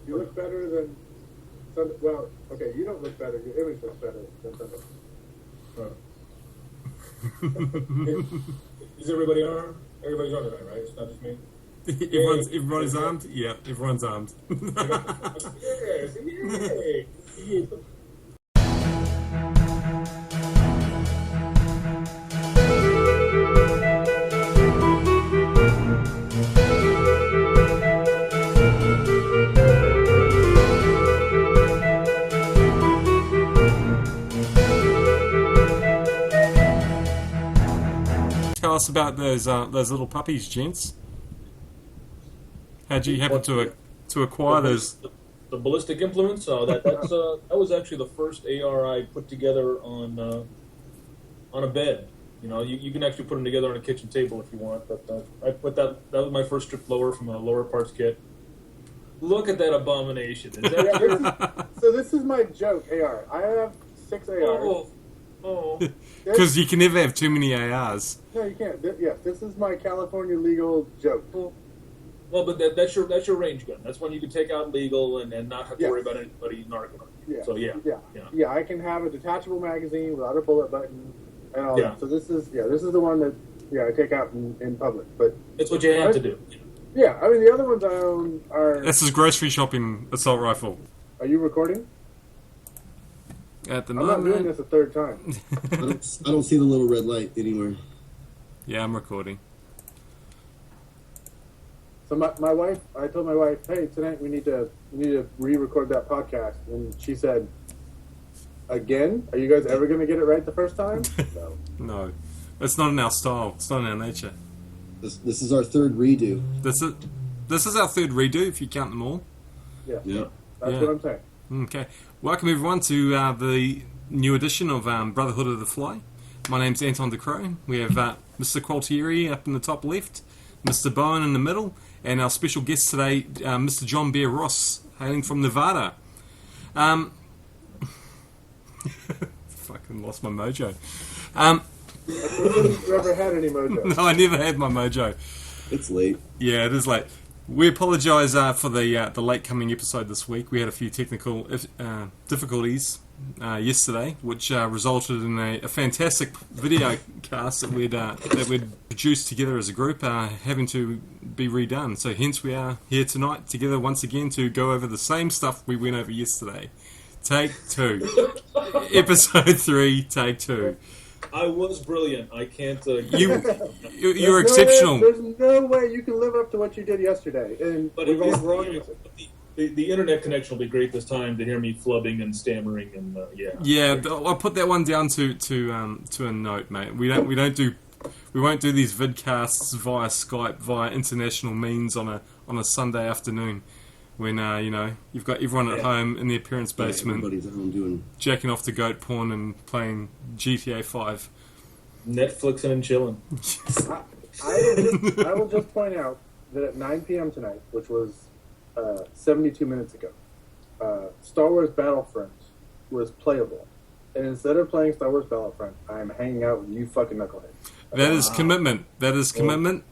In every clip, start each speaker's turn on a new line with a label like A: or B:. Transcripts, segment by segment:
A: You look better than Sunday. Well, okay, you don't look better. Your image looks better than Sunday.
B: Is everybody armed? Everybody's armed tonight, right? It's not just me.
C: Everybody's armed? Yeah, everyone's armed.
B: Yes, yay!
C: Tell us about those little puppies, gents. How'd you happen to acquire those?
B: The ballistic implements. That was actually the first AR I put together on a bed. You know, you can actually put them together on a kitchen table if you want. But I put that was my first strip lower from a lower parts kit. Look at that abomination! Is that
A: So this is my joke, AR. I have 6 ARs.
B: Oh.
C: Because you can never have too many ARs.
A: No, you can't. Yes, this is my California legal joke.
B: Well, but that's your range gun. That's one you can take out legal and not have to worry about anybody narking on you.
A: Yeah.
B: So
A: yeah. I can have a detachable magazine without a bullet button and all that. So this is the one that I take out in public. But
B: it's what you have to do.
A: Yeah, I mean the other ones I own are.
C: This is grocery shopping assault rifle.
A: Are you recording?
C: At the
A: I'm not doing this a third time.
D: I don't see the little red light anywhere.
C: Yeah, I'm recording.
A: So my wife, I told my wife, hey, tonight we need to re-record that podcast, and she said, again? Are you guys ever going to get it right the first time? No.
C: No, it's not in our style. It's not in our nature.
D: This is our third redo.
C: This is our third redo if you count them all.
A: Yeah.
D: Yeah.
A: That's what I'm saying.
C: Okay. Welcome everyone to the new edition of Brotherhood of the Fly. My name's Anton De Croo. We have Mr. Qualtieri up in the top left, Mr. Bowen in the middle, and our special guest today, Mr. John Bear Ross, hailing from Nevada. Fucking lost my mojo.
A: You ever had any mojo?
C: No, I never had my mojo.
D: It's late.
C: Yeah, it is late. We apologise for the late coming episode this week. We had a few technical difficulties yesterday, which resulted in a fantastic video cast that we'd produced together as a group, having to be redone. So hence we are here tonight together once again to go over the same stuff we went over yesterday. Take 2. Episode 3, take 2.
B: I was brilliant. I can't.
C: You're exceptional.
A: There's no way you can live up to what you did yesterday. And
B: But
A: we've all wrong.
B: the internet connection will be great this time to hear me flubbing and stammering and
C: Yeah, I'll put that one down to a note, mate. We won't do these vidcasts via Skype, via international means on a Sunday afternoon when you've got everyone at home in their parents' basement,
D: everybody's at home doing
C: jacking off to goat porn and playing GTA 5.
B: Netflixing and chilling.
A: I will just point out that at 9 p.m. tonight, which was 72 minutes ago, Star Wars Battlefront was playable. And instead of playing Star Wars Battlefront, I'm hanging out with you fucking knuckleheads.
C: That is commitment. That is commitment.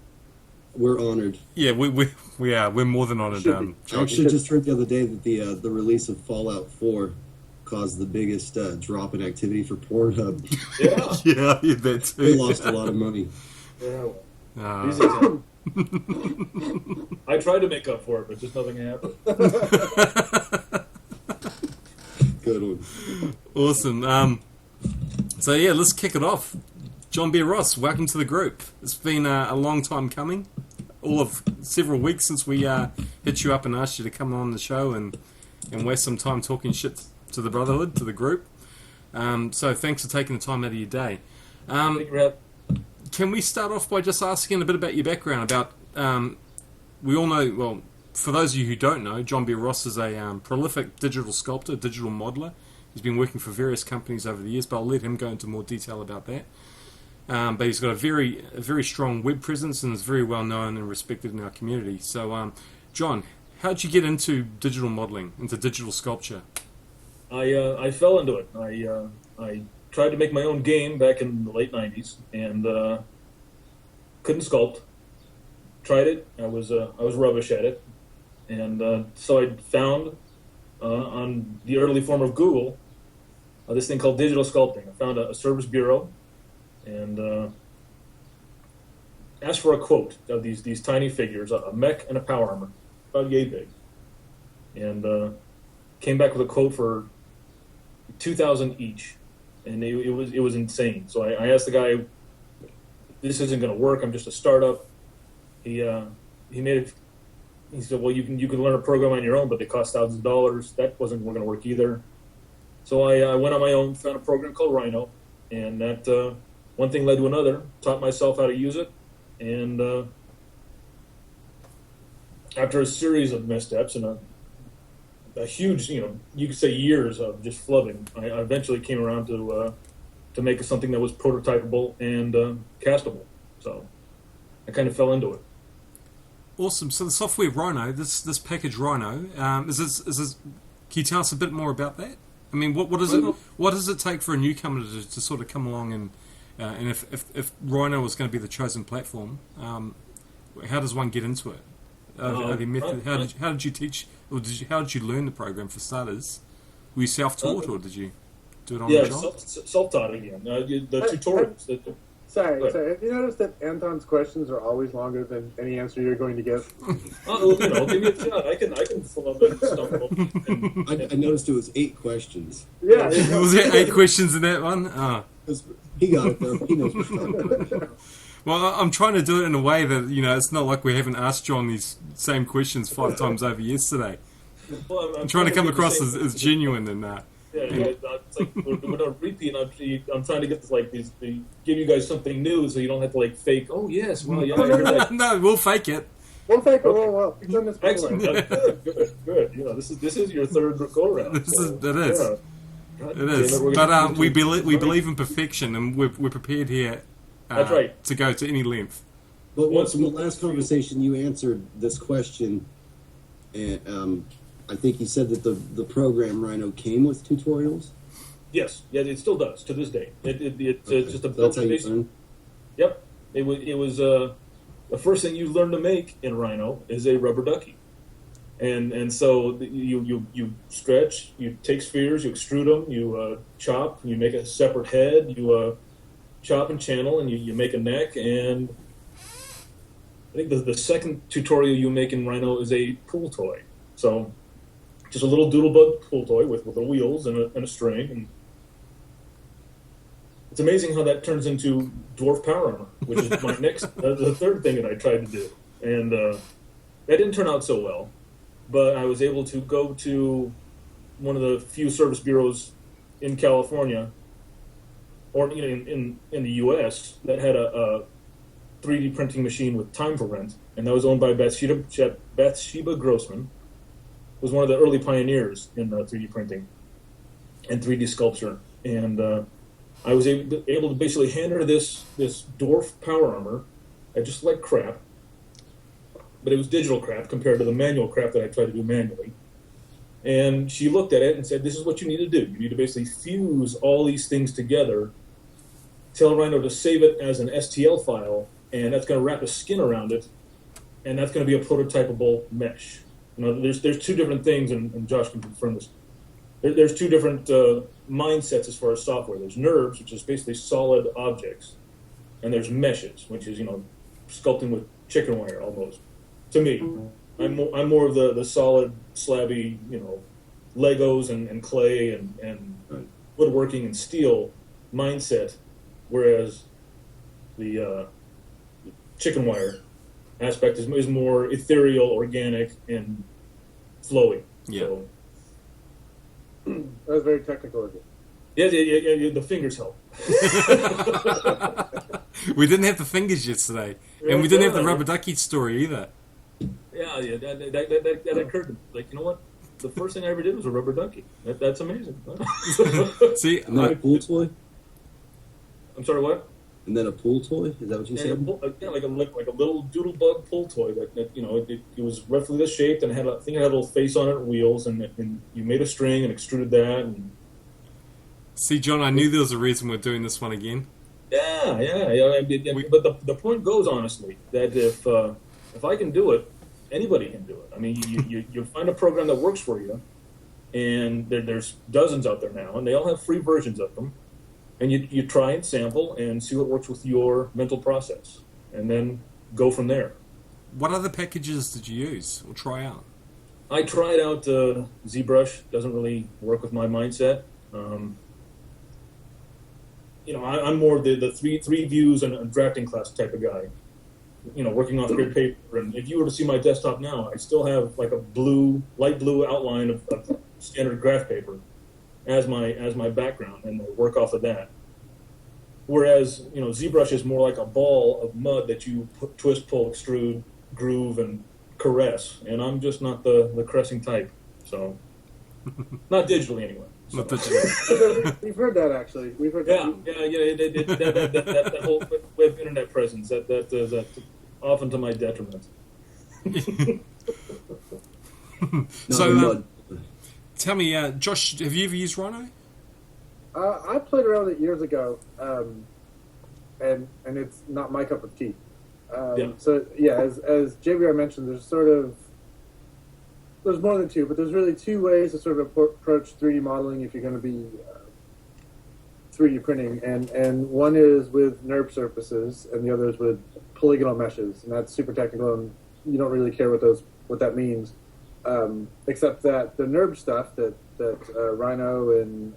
D: We're honored.
C: Yeah, we are. We're more than honored.
D: I actually just heard the other day that the release of Fallout 4 caused the biggest drop in activity for Pornhub.
B: Yeah.
C: yeah, that too.
D: They lost a lot of money.
B: Yeah. I tried to make up for it, but just nothing happened.
D: Good one.
C: Awesome. So yeah, let's kick it off. John Bear Ross, welcome to the group. It's been a long time coming. All of several weeks since we hit you up and asked you to come on the show and waste some time talking shit to the Brotherhood, to the group. So thanks for taking the time out of your day. Can we start off by just asking a bit about your background? We all know, well, for those of you who don't know, John Bear Ross is a prolific digital sculptor, digital modeler. He's been working for various companies over the years, but I'll let him go into more detail about that. But he's got a very strong web presence and is very well known and respected in our community. So, John, how did you get into digital modeling, into digital sculpture?
B: I fell into it. I tried to make my own game back in the late '90s and couldn't sculpt. Tried it. I was rubbish at it, And so I found on the early form of Google this thing called digital sculpting. I found a service bureau and asked for a quote of these tiny figures, a mech and a power armor, about yay big, and came back with a quote for 2,000 each, and it was insane. So I asked the guy, "This isn't going to work. I'm just a startup." He made it. He said, "Well, you can learn a program on your own, but they cost thousands of dollars. That wasn't going to work either." So I went on my own, found a program called Rhino, and that one thing led to another. Taught myself how to use it, and after a series of missteps and a huge, you could say years of just flubbing, I eventually came around to make something that was prototypable and castable. So I kind of fell into it.
C: Awesome. So the software Rhino, this package Rhino, is this? Can you tell us a bit more about that? I mean, what is it? What does it take for a newcomer to sort of come along and if Rhino was going to be the chosen platform, how does one get into it? How did you teach, or how did you learn the program for starters? Were you self-taught, or did you do it on the job?
B: Self-taught again. The tutorials.
A: Sorry. Have you noticed that Anton's questions are always longer than any answer you're going to give?
B: Give me a shot. I can flub and stumble.
D: I noticed it was 8 questions.
A: Yeah.
C: Was there 8 questions in that one? Oh.
D: He got it though. He knows what's wrong.
C: Well, I'm trying to do it in a way that, it's not like we haven't asked John these same questions 5 times over yesterday.
B: Well,
C: I'm trying to come across as genuine and
B: it's like we're not repeat. I'm trying to get this, give you guys something new, so you don't have to fake. Oh yes, well yeah.
C: No, we'll fake it.
A: We'll fake it. Well, we've done this before.
B: Excellent. Good. This is your third go round.
C: It is. Yeah. It is. But we believe in perfection, and we're prepared here.
B: That's right.
C: To go to any length.
D: But once in the last conversation, you answered this question, and I think you said that the program Rhino came with tutorials.
B: Yes, yeah, it still does to this day. It's just a
D: that's how you learn.
B: Yep, it was the first thing you learn to make in Rhino is a rubber ducky, and so you stretch, you take spheres, you extrude them, you chop, you make a separate head, you chop and channel, and you make a neck. And I think the second tutorial you make in Rhino is a pool toy. So just a little doodlebug pool toy with the wheels and a string. And it's amazing how that turns into dwarf power armor, which is my the third thing that I tried to do. And that didn't turn out so well, but I was able to go to one of the few service bureaus in California, or in the U.S., that had a 3D printing machine with time for rent, and that was owned by Bathsheba Grossman. Was one of the early pioneers in 3D printing and 3D sculpture, and I was able to basically hand her this dwarf power armor at just like crap, but it was digital crap compared to the manual crap that I tried to do manually. And she looked at it and said, "This is what you need to do. You need to basically fuse all these things together. Tell Rhino to save it as an STL file, and that's going to wrap a skin around it, and that's going to be a prototypable mesh." There's 2 different things, and Josh can confirm this. There's 2 different mindsets as far as software. There's NURBS, which is basically solid objects, and there's meshes, which is sculpting with chicken wire almost. To me, I'm more of the solid, slabby, Legos and clay and woodworking and steel mindset, whereas the chicken wire aspect is more ethereal, organic, and flowy.
C: Yeah.
B: So,
A: That was very technical of you.
B: Yeah, the fingers help.
C: We didn't have the fingers yesterday, and we didn't have the rubber ducky story either.
B: Yeah, that occurred to me. Like, you know what? The first thing I ever did was a rubber ducky. That's amazing.
C: See,
D: And then a pool toy?
B: I'm sorry, what?
D: And then a pool toy? Is that what you said?
B: Like a little doodlebug pool toy that it was roughly this shape, and I think it had a little face on it and wheels, and you made a string and extruded that. And
C: see, John, I knew there was a reason we're doing this one again.
B: Yeah. But the point goes, honestly, that if I can do it, anybody can do it. I mean, you find a program that works for you, and there's dozens out there now, and they all have free versions of them. And you try and sample and see what works with your mental process, and then go from there.
C: What other packages did you use or try out?
B: I tried out ZBrush. Doesn't really work with my mindset. I'm more the three views and a drafting class type of guy. Working off grid paper. And if you were to see my desktop now, I still have like a light blue outline of standard graph paper as my background, and I work off of that. Whereas, ZBrush is more like a ball of mud that you twist, pull, extrude, groove, and caress. And I'm just not the caressing type. So, not digitally anyway. So.
C: Not digitally.
A: We've heard that, actually. We've heard that.
B: That whole web internet presence, that often to my detriment.
C: So, tell me, Josh, have you ever used Rhino?
A: I played around with it years ago, and it's not my cup of tea. So yeah, as JVR mentioned, there's more than two, but there's really two ways to sort of approach 3D modeling if you're going to be 3D printing, and one is with NURB surfaces, and the other is with polygonal meshes, and that's super technical, and you don't really care what that means, except that the NURB stuff that Rhino and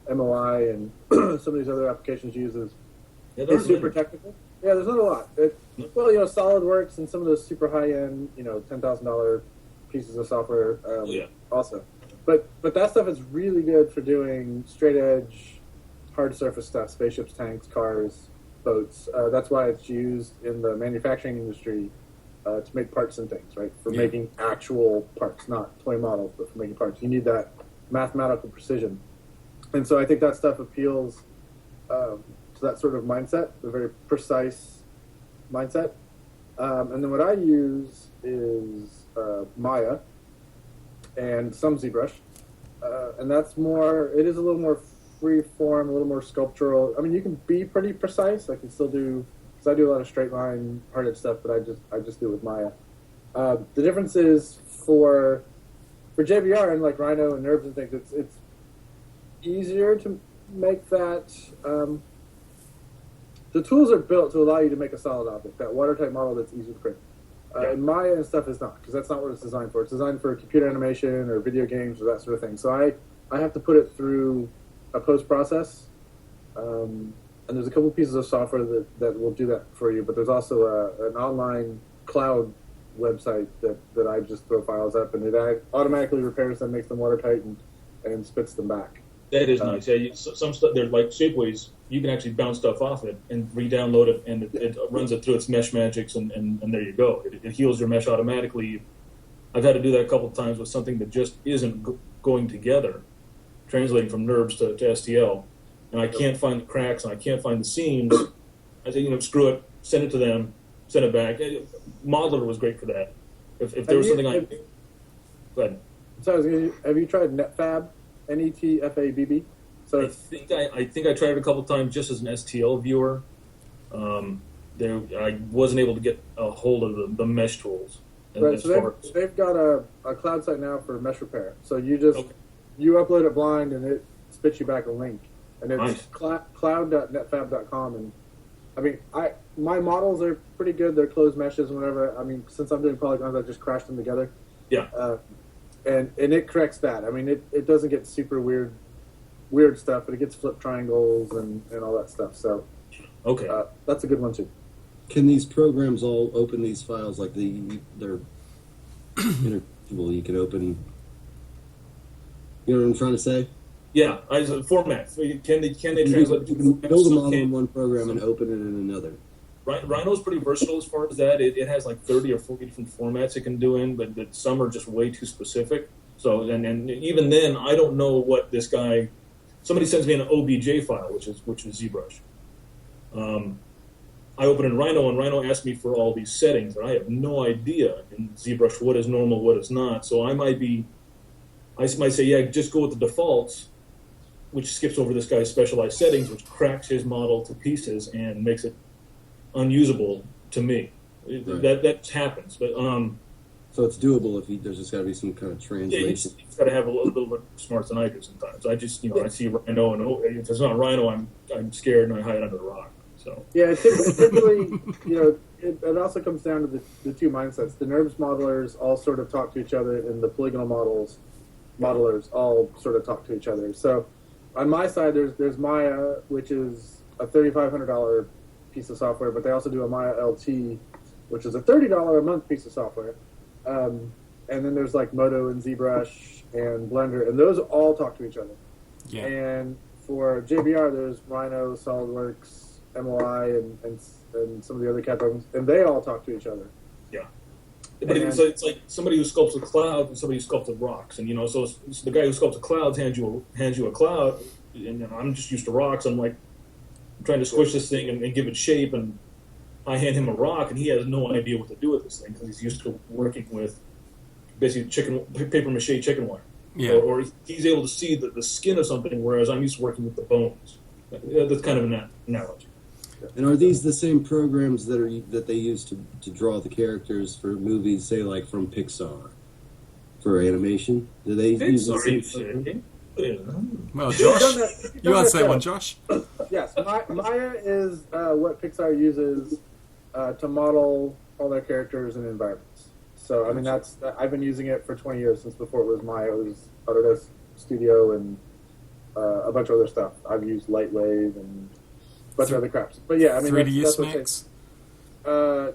A: MOI and some of these other applications uses is super technical. Yeah, there's not a lot. SolidWorks and some of those super high-end, $10,000 pieces of software also. But that stuff is really good for doing straight-edge, hard surface stuff, spaceships, tanks, cars, boats. That's why it's used in the manufacturing industry to make parts and things, right? For making actual parts, not toy models, but for making parts. You need that mathematical precision. And so I think that stuff appeals to that sort of mindset, the very precise mindset. And then what I use is Maya and some ZBrush. And that's it is a little more free form, a little more sculptural. I mean, you can be pretty precise. I can still do, because I do a lot of straight line, hard edge stuff, but I just do it with Maya. The difference is for JVR and like Rhino and NURBS and things, it's easier to make that. The tools are built to allow you to make a solid object, that watertight model that's easy to print. And Maya and stuff is not, because that's not what it's designed for. It's designed for computer animation or video games or that sort of thing. So I have to put it through a post process, and there's a couple pieces of software that will do that for you. But there's also an online cloud website that I just throw files up, and it automatically repairs them, makes them watertight, and spits them back.
B: That is nice. Yeah, some stuff, there's like Shapeways, you can actually bounce stuff off it and re-download it, and it runs it through its mesh magics, and there you go. It heals your mesh automatically. I've had to do that a couple of times with something that just isn't going together, translating from NURBS to STL, and I can't find the cracks, and I can't find the seams. I say, screw it, send it to them, send it back. Modeler was great for that. If there was something go ahead.
A: So have you tried NetFab? NetFabb. So
B: I think I tried it a couple of times just as an STL viewer. I wasn't able to get a hold of the mesh tools.
A: Right, so they've got a cloud site now for mesh repair. So you upload it blind, and it spits you back a link, and it's nice. Cloud.netfab.com. And I mean, my models are pretty good. They're closed meshes and whatever. I mean, since I'm doing polygons, I just crash them together.
B: Yeah.
A: And it corrects that. I mean, it doesn't get super weird stuff, but it gets flip triangles and all that stuff. So,
B: okay,
A: that's a good one too.
D: Can these programs all open these files like they're interchangeable? You can open. You know what I'm trying to say?
B: Yeah, format. Can they translate?
D: You can build a model in one program and open it in another.
B: Rhino's pretty versatile as far as that. It has like 30 or 40 different formats it can do in, but some are just way too specific. So, and even then, I don't know what this guy. Somebody sends me an OBJ file, which is ZBrush. I open in Rhino, and Rhino asks me for all these settings, and I have no idea in ZBrush what is normal, what is not. So I might say, yeah, just go with the defaults, which skips over this guy's specialized settings, which cracks his model to pieces and makes it unusable to me.
D: Right.
B: That happens, but
D: So it's doable there's just got to be some kind of
B: Yeah,
D: translation.
B: he's got to have a little bit smarts than I do sometimes. I just, I see Rhino, and if there's not Rhino, I'm scared and I hide under the rock. So
A: Yeah, typically, it also comes down to the two mindsets. The NURBS modelers all sort of talk to each other, and the polygonal modelers all sort of talk to each other. So on my side, there's Maya, which is a $3,500 piece of software, but they also do a Maya LT, which is a $30 a month piece of software. And then there's like Modo and ZBrush and Blender, and those all talk to each other.
C: Yeah.
A: And for JBR, there's Rhino, SolidWorks, MOI, and some of the other CAD programs, and they all talk to each other.
B: yeah. But it's like somebody who sculpts a cloud and somebody who sculpts rocks, and so the guy who sculpts a cloud hands you a cloud, and I'm just used to rocks. I'm trying to squish this thing and give it shape, and I hand him a rock, and he has no idea what to do with this thing because he's used to working with basically paper mache chicken wire.
C: Yeah.
B: Or he's able to see the skin of something, whereas I'm used to working with the bones. That's kind of an analogy.
D: And are these the same programs that they use to draw the characters for movies, say like from Pixar, for animation? Do they use the same program?
C: Well, Josh, you answer that one, Josh.
A: Yes, Maya is what Pixar uses to model all their characters and environments. So, I mean, I've been using it for 20 years, since before it was Maya. It was Autodesk Studio and a bunch of other stuff. I've used Lightwave and a bunch of other craps. But yeah, I mean,
C: 3ds
A: that's
C: Max?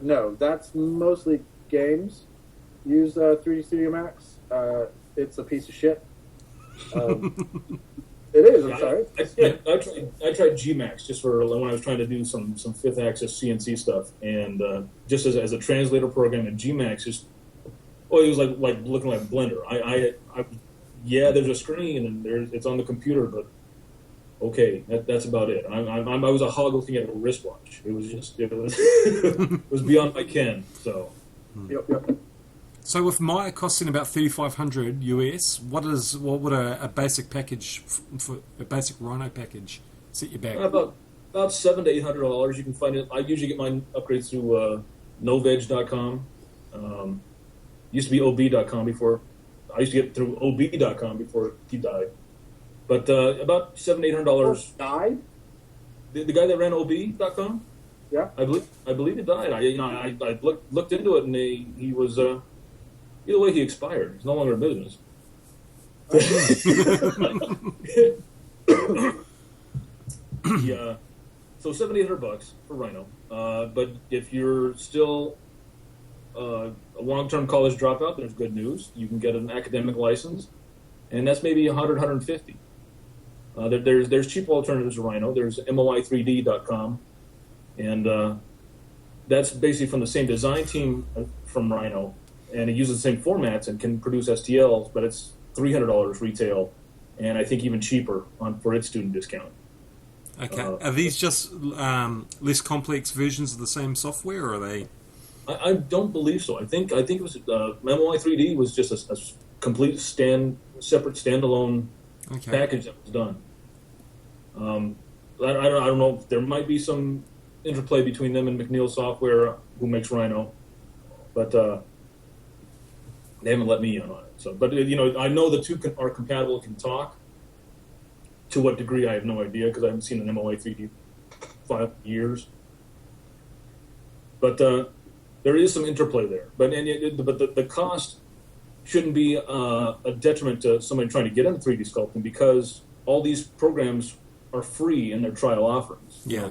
A: no, that's mostly games. Use 3D Studio Max. It's a piece of shit. It is. I'm sorry.
B: I tried Gmax just for when I was trying to do some fifth axis CNC stuff, and just as a translator program, and Gmax it was like looking like Blender. There's a screen and it's on the computer, but okay, that's about it. I was a hog looking at a wristwatch. It was beyond my ken. So.
A: Yep.
C: So with Maya costing about $3,500 US, what would a basic package for a basic Rhino package set you back?
B: About $700 to $800. You can find it. I usually get mine upgrades through noveg.com. Used to be ob.com before. I used to get through ob.com before he died. But about $700 $800.
A: Died?
B: The guy that ran ob.com.
A: Yeah,
B: I believe he died. I looked into it, and he was. Either way, he expired. He's no longer in business. Yeah, so $700-800 for Rhino. But if you're still a long-term college dropout, there's good news. You can get an academic license, and that's maybe $150. There's cheap alternatives to Rhino. There's moi3d.com, and that's basically from the same design team from Rhino. And it uses the same formats and can produce STLs, but it's $300 retail, and I think even cheaper for its student discount.
C: Okay, are these just less complex versions of the same software, or are they?
B: I don't believe so. I think it was MOI3D was just a complete separate standalone package that was done. I don't know. There might be some interplay between them and McNeil Software, who makes Rhino, but. They haven't let me in on it. So, but I know the two are compatible, can talk. To what degree, I have no idea because I haven't seen an MOA 3D file in years. But there is some interplay there. But the cost shouldn't be a detriment to somebody trying to get into 3D sculpting, because all these programs are free in their trial offerings.
C: Yeah.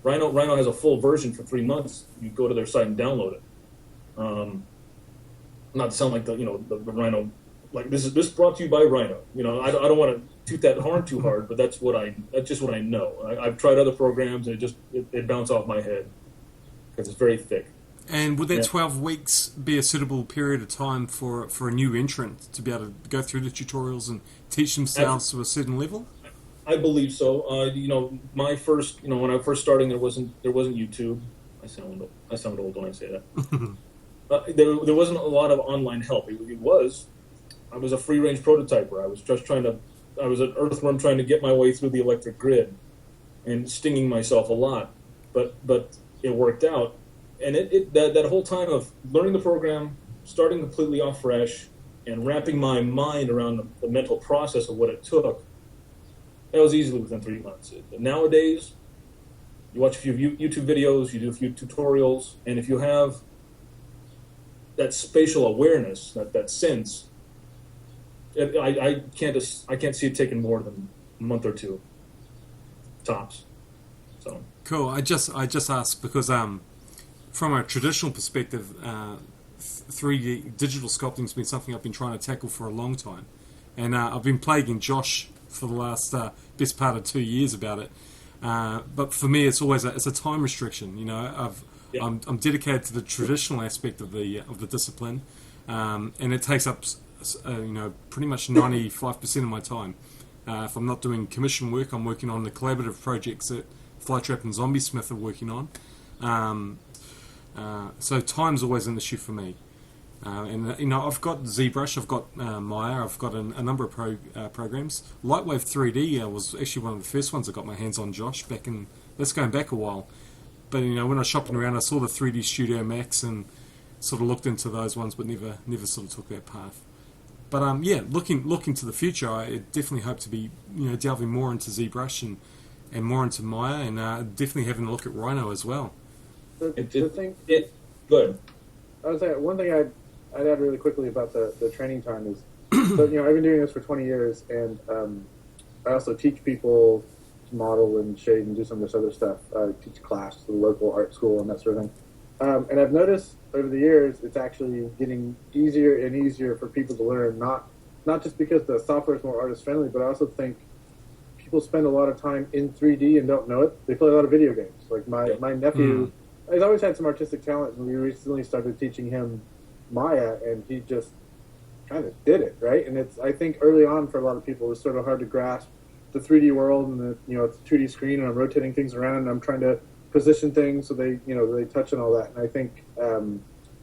B: Rhino has a full version for 3 months. You go to their site and download it. Not to sound like the Rhino, like this brought to you by Rhino. I don't want to toot that horn too hard, but that's just what I know. I've tried other programs, and it bounced off my head because it's very thick.
C: And would that 12 weeks be a suitable period of time for a new entrant to be able to go through the tutorials and teach themselves to a certain level?
B: I believe so. My first, when I was first starting, there wasn't YouTube. I sound old when I say that. There wasn't a lot of online help. I was a free-range prototyper. I was an earthworm trying to get my way through the electric grid and stinging myself a lot. But it worked out. And that whole time of learning the program, starting completely off fresh and wrapping my mind around the mental process of what it took, that was easily within 3 months. Nowadays, you watch a few YouTube videos, you do a few tutorials, and if you have that spatial awareness, that sense, I can't see it taking more than a month or two, tops. So
C: cool. I just asked because from a traditional perspective, 3D digital sculpting has been something I've been trying to tackle for a long time, and I've been plaguing Josh for the last best part of 2 years about it. But for me, it's always it's a time restriction. You know, I'm dedicated to the traditional aspect of the discipline, and it takes up pretty much 95% of my time. If I'm not doing commission work, I'm working on the collaborative projects that Flytrap and Zombie Smith are working on. So time's always an issue for me. And I've got ZBrush, I've got Maya, I've got a number of programs. Lightwave 3D was actually one of the first ones I got my hands on, Josh. That's going back a while. But when I was shopping around, I saw the 3D Studio Max and sort of looked into those ones, but never sort of took that path. But looking to the future, I definitely hope to be delving more into ZBrush and more into Maya, and definitely having a look at Rhino as well.
B: Good.
A: I was saying one thing I'd add really quickly about the training time is, so I've been doing this for 20 years, and I also teach people to model and shade and do some of this other stuff. I teach class to the local art school and that sort of thing. And I've noticed over the years it's actually getting easier and easier for people to learn. Not just because the software is more artist friendly, but I also think people spend a lot of time in 3D and don't know it. They play a lot of video games. Like my nephew. He's always had some artistic talent, and we recently started teaching him Maya, and he just kind of did it, right? And I think early on for a lot of people, it was sort of hard to grasp the 3D world, and it's a 2D screen, and I'm rotating things around, and I'm trying to position things so they touch and all that. And I think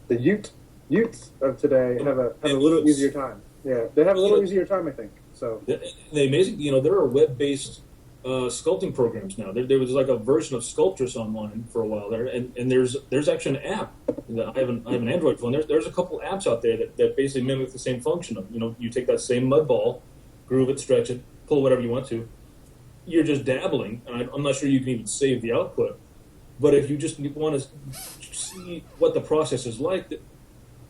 A: the Utes of today have a little easier time. Yeah, they have a little easier time, I think. So
B: the amazing, there are web-based sculpting programs now. There was like a version of Sculptress online for a while there, and there's actually an app. I have an Android phone. There's a couple apps out there that basically mimic the same function of you take that same mud ball, groove it, stretch it, pull whatever you want to. You're just dabbling, and I'm not sure you can even save the output. But if you just want to see what the process is like,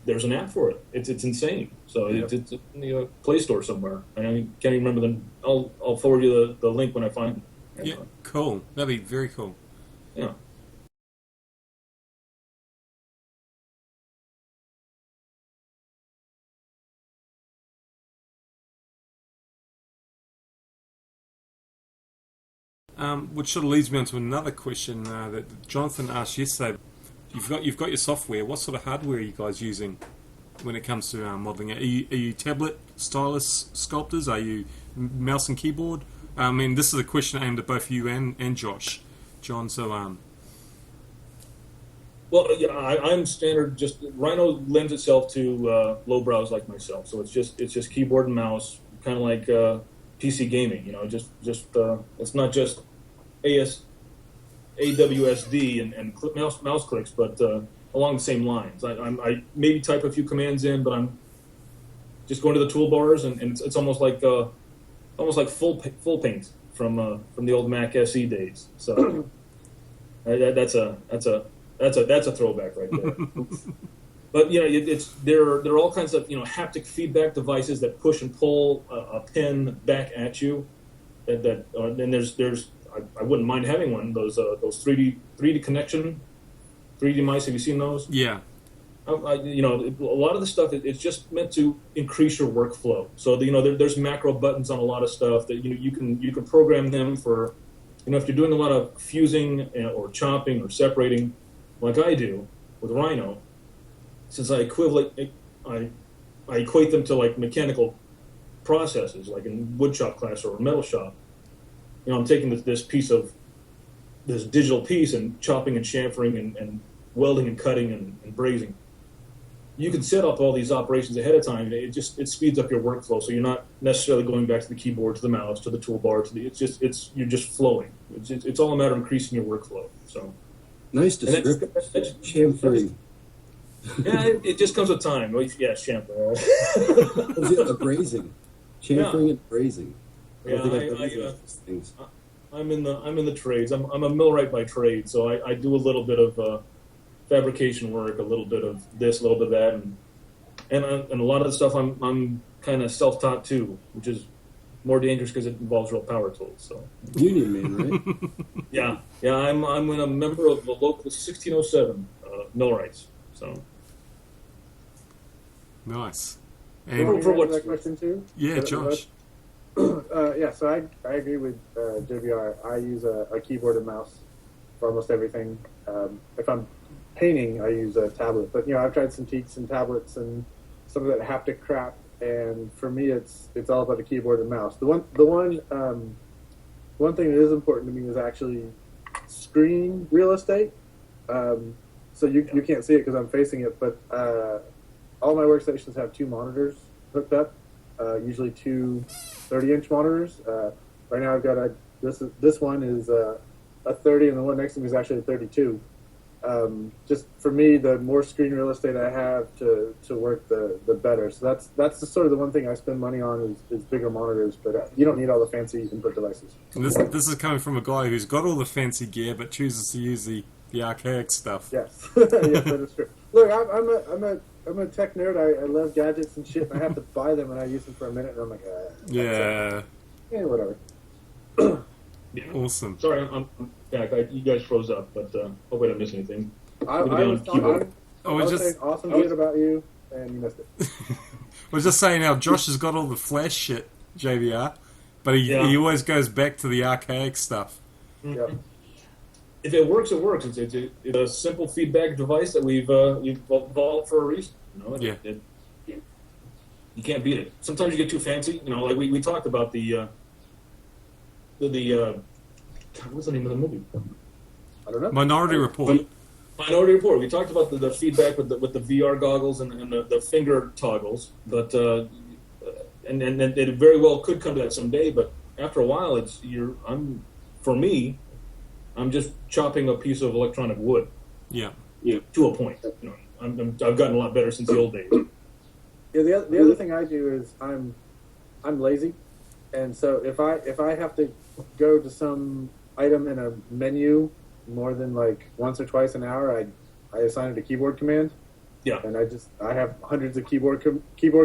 B: there's an app for it. It's insane. So it's in the Play Store somewhere. I can't even remember them. I'll forward you the link when I find it.
C: Yeah, cool. That'd be very cool.
B: Yeah.
C: Which sort of leads me on to another question that Jonathan asked yesterday. You've got your software. What sort of hardware are you guys using when it comes to modeling? Are you tablet stylus sculptors? Are you mouse and keyboard? I mean, this is a question aimed at both you and Josh, John. So
B: well, yeah, I'm standard. Just Rhino lends itself to lowbrows like myself, so it's just keyboard and mouse, kind of like PC gaming. Just it's not just AWSD and mouse clicks, but along the same lines. I maybe type a few commands in, but I'm just going to the toolbars, and it's almost like full paint from the old Mac SE days. So that's a throwback right there. But there are all kinds of haptic feedback devices that push and pull a pen back at you. And there's I wouldn't mind having one. Those 3D connection, 3D mice. Have you seen those?
C: Yeah.
B: A lot of the stuff it's just meant to increase your workflow. So there's macro buttons on a lot of stuff that you can program them for. If you're doing a lot of fusing or chopping or separating, like I do with Rhino, since I equate them to like mechanical processes, like in woodshop class or a metal shop. I'm taking this digital piece and chopping and chamfering and welding and cutting and brazing. You can set up all these operations ahead of time. It speeds up your workflow, so you're not necessarily going back to the keyboard, to the mouse, to the toolbar. You're just flowing. It's all a matter of increasing your workflow. So
D: nice description. Chamfering.
B: Yeah, it just comes with time. Well, yeah, shampoo.
D: Abrasing, chamfering and abrasing. I don't think I've done
B: Yeah,
D: those things.
B: I'm in the trades. I'm a millwright by trade, so I do a little bit of fabrication work, a little bit of this, a little bit of that, and a lot of the stuff I'm kind of self-taught too, which is more dangerous because it involves real power tools. So
D: Union man, right?
B: yeah. I'm a member of the local 1607 millwrights. So
C: Nice.
A: You want
C: And
A: me to answer that question too?
C: yeah, Josh.
A: Yeah, so I agree with JVR. I use a keyboard and mouse for almost everything. If I'm painting, I use a tablet. But I've tried some Teaks and tablets and some of that haptic crap. And for me, it's all about a keyboard and mouse. The one thing that is important to me is actually screen real estate. So you can't see it because I'm facing it, but all my workstations have 2 monitors hooked up. Usually 2 30-inch monitors. Right now I've got this one is a 30, and the one next to me is actually a 32. Just for me, the more screen real estate I have to work, the better. So that's sort of the one thing I spend money on is bigger monitors. But you don't need all the fancy input devices.
C: And this is coming from a guy who's got all the fancy gear but chooses to use the archaic stuff.
A: Yes, yes, that is true. Look, I'm a tech nerd. I love gadgets and shit, and I have to buy them, and I use them for a minute, and I'm like,
C: Yeah.
A: Whatever.
B: yeah.
C: Awesome.
B: Sorry, I'm back. You guys froze up, but hope I didn't miss anything.
A: I was
C: just
A: saying awesome shit about you, and you missed it.
C: I was just saying how Josh has got all the flash shit, JVR, but he always goes back to the archaic stuff.
A: Yeah.
B: If it works, it works. It's a simple feedback device that we've evolved for a reason. You can't beat it. Sometimes you get too fancy. Like we talked about the what's the name of the movie? I don't know.
C: Minority Report.
B: Minority Report. We talked about the feedback with the VR goggles and the finger toggles, but and it very well could come to that someday. But after a while, I'm just chopping a piece of electronic wood.
C: Yeah.
B: To a point. I've gotten a lot better since the old days.
A: Yeah. The other thing I do is I'm lazy, and so if I have to go to some item in a menu more than like once or twice an hour, I assign it a keyboard command.
B: Yeah.
A: And I have hundreds of keyboard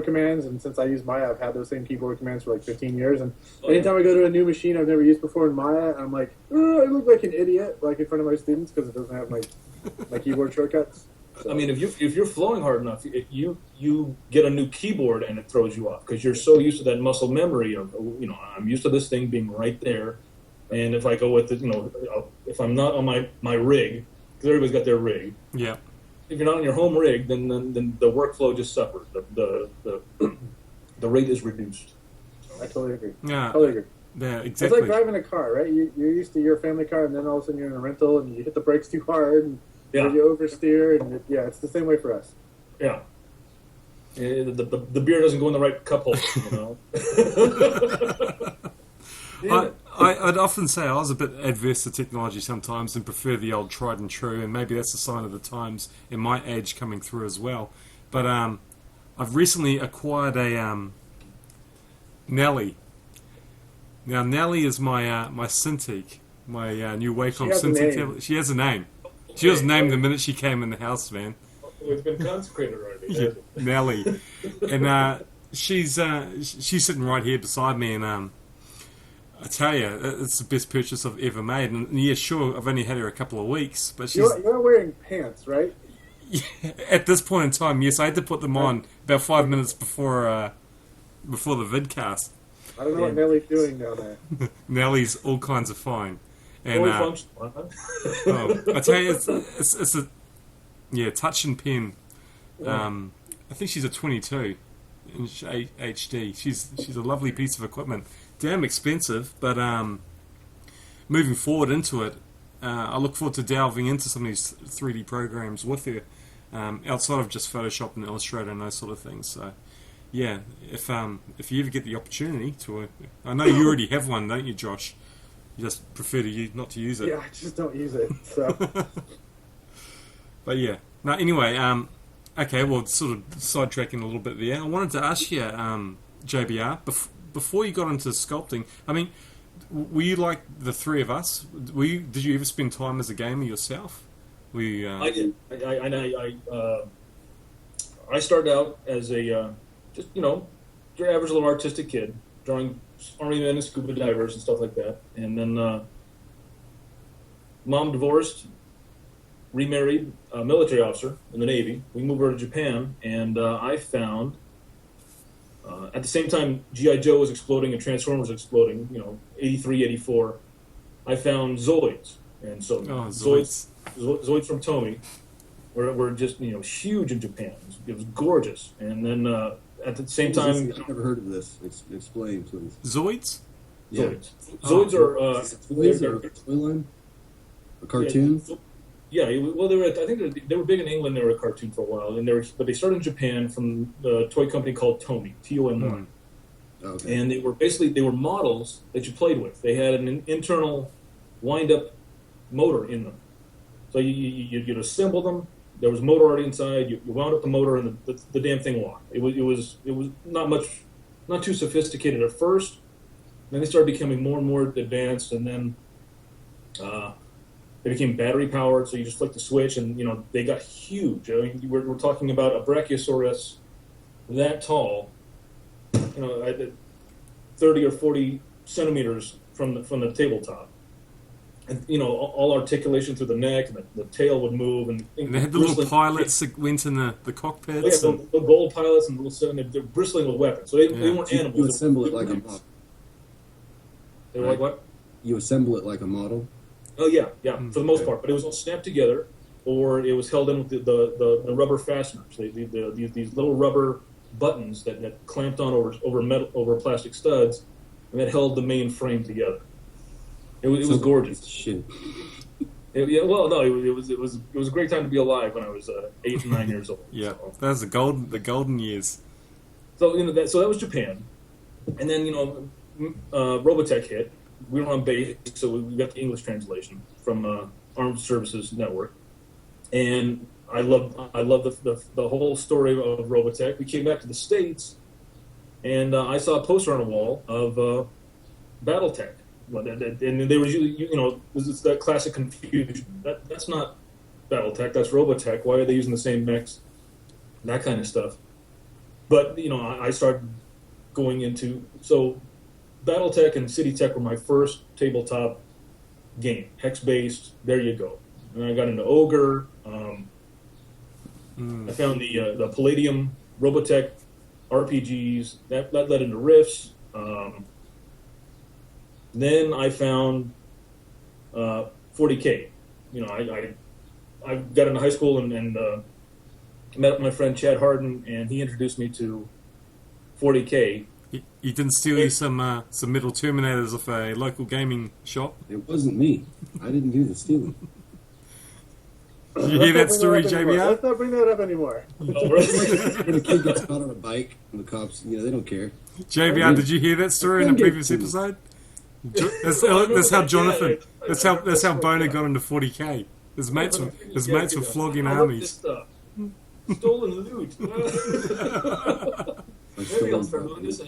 A: commands, and since I use Maya, I've had those same keyboard commands for like 15 years. And anytime I go to a new machine I've never used before in Maya, I'm like, I look like an idiot, like in front of my students because it doesn't have my keyboard shortcuts. So.
B: I mean, if you're flowing hard enough, you get a new keyboard and it throws you off because you're so used to that muscle memory of I'm used to this thing being right there, and if I go with it, if I'm not on my rig, because everybody's got their rig.
C: Yeah.
B: If you're not on your home rig, then the workflow just suffers. The rate is reduced.
A: I totally agree.
C: Yeah.
A: Totally agree.
C: Yeah, exactly.
A: It's like driving a car, right? You're used to your family car, and then all of a sudden you're in a rental, and you hit the brakes too hard, and you oversteer, and it's the same way for us.
B: Yeah. The beer doesn't go in the right cup holder,
C: I'd often say I was a bit adverse to technology sometimes and prefer the old tried and true, and maybe that's a sign of the times in my age coming through as well. But I've recently acquired a Nelly. Now Nelly is my Cintiq, my new Wacom Cintiq tablet. She has a name. She was named the minute she came in the house, man.
B: It's been consecrated already.
C: Yeah, Nelly, and she's sitting right here beside me, and I tell you, it's the best purchase I've ever made. And yeah, sure, I've only had her a couple of weeks, but she's...
A: You're wearing pants, right?
C: At this point in time, yes, I had to put them on about 5 minutes before the vidcast.
A: I don't know what Nelly's doing down there.
C: Nelly's all kinds of fine. And I tell you, it's a touch and pen. I think she's a 22 inch HD. She's a lovely piece of equipment. Damn expensive, but moving forward into it, I look forward to delving into some of these 3D programs with her, outside of just Photoshop and Illustrator and those sort of things. So, yeah, if you ever get the opportunity to, I know you already have one, don't you, Josh? You just prefer not to use it.
A: Yeah, I just don't use it. So,
C: but yeah, no. Anyway, Okay, well, sort of sidetracking a little bit there. I wanted to ask you, JBR, before you got into sculpting, I mean, were you like the three of us? Did you ever spend time as a gamer yourself? Were you,
B: I did. I started out as a just your average little artistic kid, drawing army men and scuba divers and stuff like that. And then mom divorced, remarried a military officer in the Navy. We moved over to Japan, and I found at the same time G.I. Joe was exploding and Transformers was exploding, 83, 84, I found Zoids. And so Zoids from Tomy were just, huge in Japan. It was gorgeous. And then at the same time...
D: I've never heard of this. Explain, please.
C: Zoids?
D: Yeah.
B: Zoids. Zoids are...
D: Toys or a toy line? A cartoon?
B: Yeah, well, I think they were big in England. They were a cartoon for a while, but they started in Japan from the toy company called Tomy, Tomy.
D: Okay.
B: And they were models that you played with. They had an internal wind-up motor in them, so you'd assemble them. There was a motor already inside. You wound up the motor, and the damn thing walked. It was not too sophisticated at first. Then they started becoming more and more advanced, and then they became battery powered. So you just flick the switch, and they got huge. I mean, we're talking about a Brachiosaurus that tall, 30 or 40 centimeters from the tabletop. And all articulation through the neck, and the tail would move, and
C: they had the little pilots that went in the cockpits.
B: Yeah, the gold pilots, and they're bristling with weapons. So they weren't animals.
D: You assemble it like a model.
B: They were like what?
D: You assemble it like a model.
B: Oh yeah, for the most part. But it was all snapped together, or it was held in with the rubber fasteners. These little rubber buttons that clamped on over plastic studs, and that held the main frame together. It was gorgeous.
D: Shit.
B: It was a great time to be alive when I was 8 and 9 years old.
C: Yeah,
B: so.
C: that was the golden years.
B: So that was Japan, and then Robotech hit. We were on base, so we got the English translation from Armed Services Network, and I loved the whole story of Robotech. We came back to the States, and I saw a poster on a wall of BattleTech. And they were it's that classic confusion. That's not BattleTech, that's Robotech. Why are they using the same mechs? That kind of stuff. But I started going into BattleTech and CityTech were my first tabletop game, hex based. There you go. And I got into Ogre. I found the Palladium Robotech RPGs that led into Rifts. Then I found 40K. I got into high school and met my friend Chad Harden, and he introduced me to 40K.
C: You didn't steal you some metal Terminators off a local gaming shop?
D: It wasn't me. I didn't do the stealing.
C: Did you hear that story, JBR?
A: Let's not bring that up anymore.
D: When a kid gets caught on a bike, and the cops, they don't care.
C: JBR, did you hear that story in a previous episode? That's how Jonathan. That's how Boner got into 40K. His mates were flogging armies.
B: Stolen loot. Maybe I'll start doing this.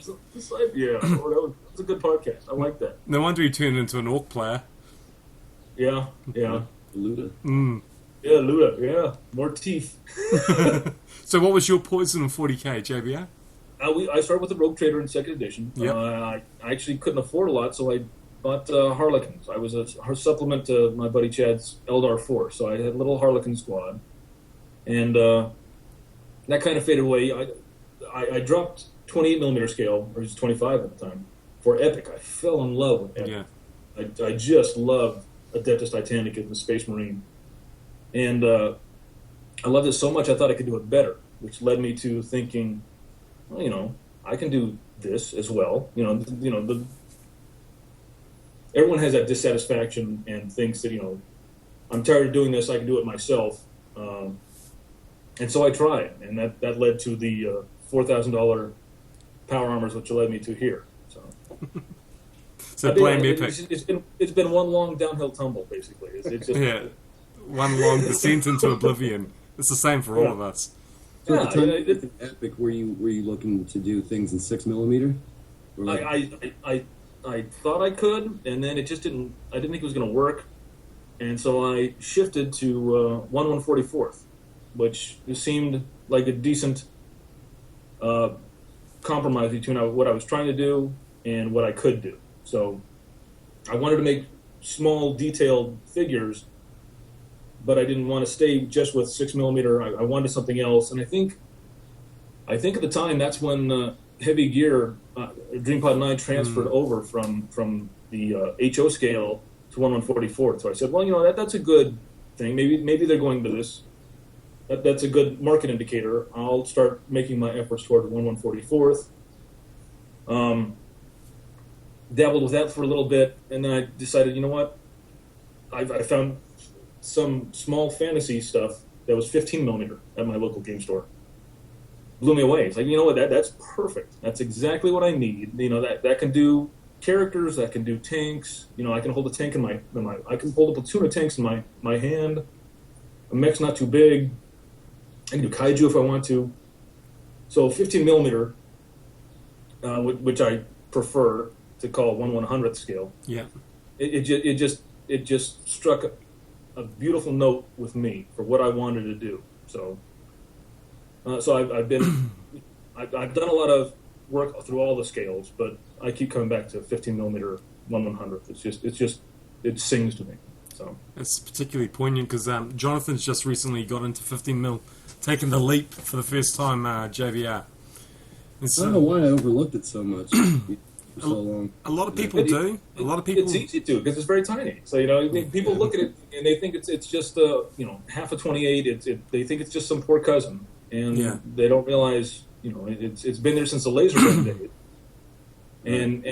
B: Yeah, that was a good podcast. I like that.
C: No wonder he turned into an orc player.
B: Yeah.
D: Luda.
B: Yeah, Luda. Yeah, more teeth.
C: So, what was your poison in 40K, JBR?
B: I started with the Rogue Trader in 2nd edition.
C: Yep.
B: I actually couldn't afford a lot, so I bought Harlequins. I was a supplement to my buddy Chad's Eldar Force, so I had a little Harlequin squad. And that kind of faded away. I dropped 28mm scale, or just 25 at the time, for Epic. I fell in love with Epic. Yeah. I just loved Adeptus Titanicus and the Space Marine. And I loved it so much I thought I could do it better, which led me to thinking, well, I can do this as well. Everyone has that dissatisfaction and thinks that, I'm tired of doing this, I can do it myself. And so I tried, and that led to the $4,000 Power Armors, which led me to here.
C: So blame Epic.
B: It's been one long downhill tumble, basically. It's just,
C: yeah, one long descent into oblivion. It's the same for all of us.
D: So
B: Yeah,
D: at the time,
B: you know,
D: Epic, were you looking to do things in 6mm? Or like,
B: I thought I could, and then it just didn't. I didn't think it was going to work, and so I shifted to 1/144th, which seemed like a decent compromise between what I was trying to do and what I could do. So I wanted to make small, detailed figures, but I didn't want to stay just with 6mm. I wanted something else, and I think at the time that's when Heavy Gear, DreamPod 9 transferred over from the HO scale to 1/144th. So I said, well, you know, that's a good thing. Maybe they're going to this. That's a good market indicator. I'll start making my efforts toward 1/144th. Dabbled with that for a little bit, and then I decided, you know what? I found some small fantasy stuff that was 15mm at my local game store. Blew me away. It's like, you know what? That's perfect. That's exactly what I need. You know, that can do characters, that can do tanks. You know, I can hold a tank in I can hold a platoon of tanks in my hand. A mech's not too big. I can do kaiju if I want to. So 15mm, which I prefer to call 1/100th scale.
C: Yeah.
B: It just struck a beautiful note with me for what I wanted to do. So I've done a lot of work through all the scales, but I keep coming back to 15mm 1/100th. It sings to me. So
C: it's particularly poignant because Jonathan's just recently got into 15mm, taking the leap for the first time. JVR.
D: I don't know why I overlooked it so much for so long.
C: A lot of people do. A lot of people.
B: It's easy to because it's very tiny. So you know, people look at it and they think it's just half a 28. They think it's just some poor cousin, and they don't realize it's been there since the laser gun days, and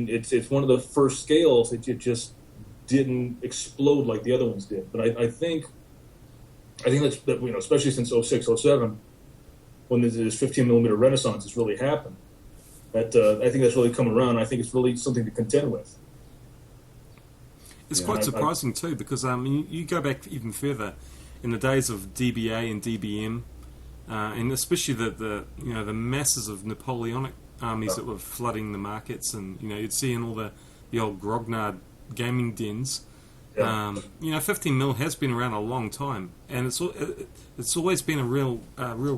B: it's one of the first scales that it just didn't explode like the other ones did. But I think that's especially since 06, 07, when this 15mm renaissance has really happened. That I think that's really come around. I think it's really something to contend with.
C: It's quite surprising too, because you go back even further in the days of DBA and DBM, and especially the masses of Napoleonic armies that were flooding the markets, and you'd see in all the old grognard gaming dens. 15mm has been around a long time, and it's always been a real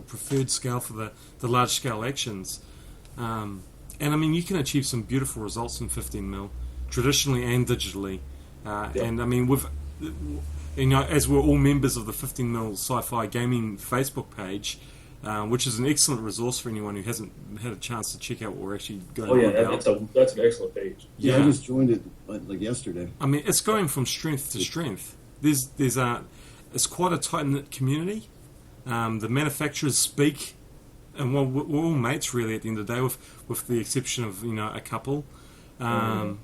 C: preferred scale for the large scale actions. And I mean, you can achieve some beautiful results in 15mm, traditionally and digitally. And I mean, as we're all members of the 15mm Sci-Fi Gaming Facebook page, which is an excellent resource for anyone who hasn't had a chance to check out what we're actually going on about.
B: That's an excellent page.
D: Yeah, I just joined it like yesterday.
C: I mean, it's going from strength to strength. It's quite a tight-knit community. The manufacturers speak, and we're all mates really at the end of the day, with the exception of a couple. But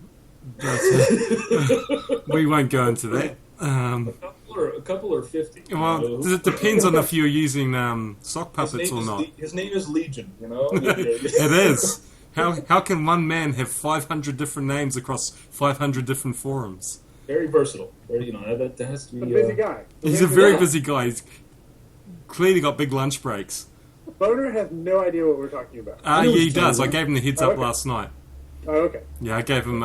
C: we won't go into that.
B: A couple or 50.
C: Well, it depends on if you're using sock puppets or not.
B: His name is Legion.
C: It is. How can one man have 500 different names across 500 different forums?
B: Very versatile. That has to be.
A: A busy guy.
C: He's a very busy guy. He's clearly got big lunch breaks.
A: Boner has no idea what we're talking about.
C: Yeah, he does. I gave him the heads up last night.
A: Oh, okay.
C: Yeah, I gave him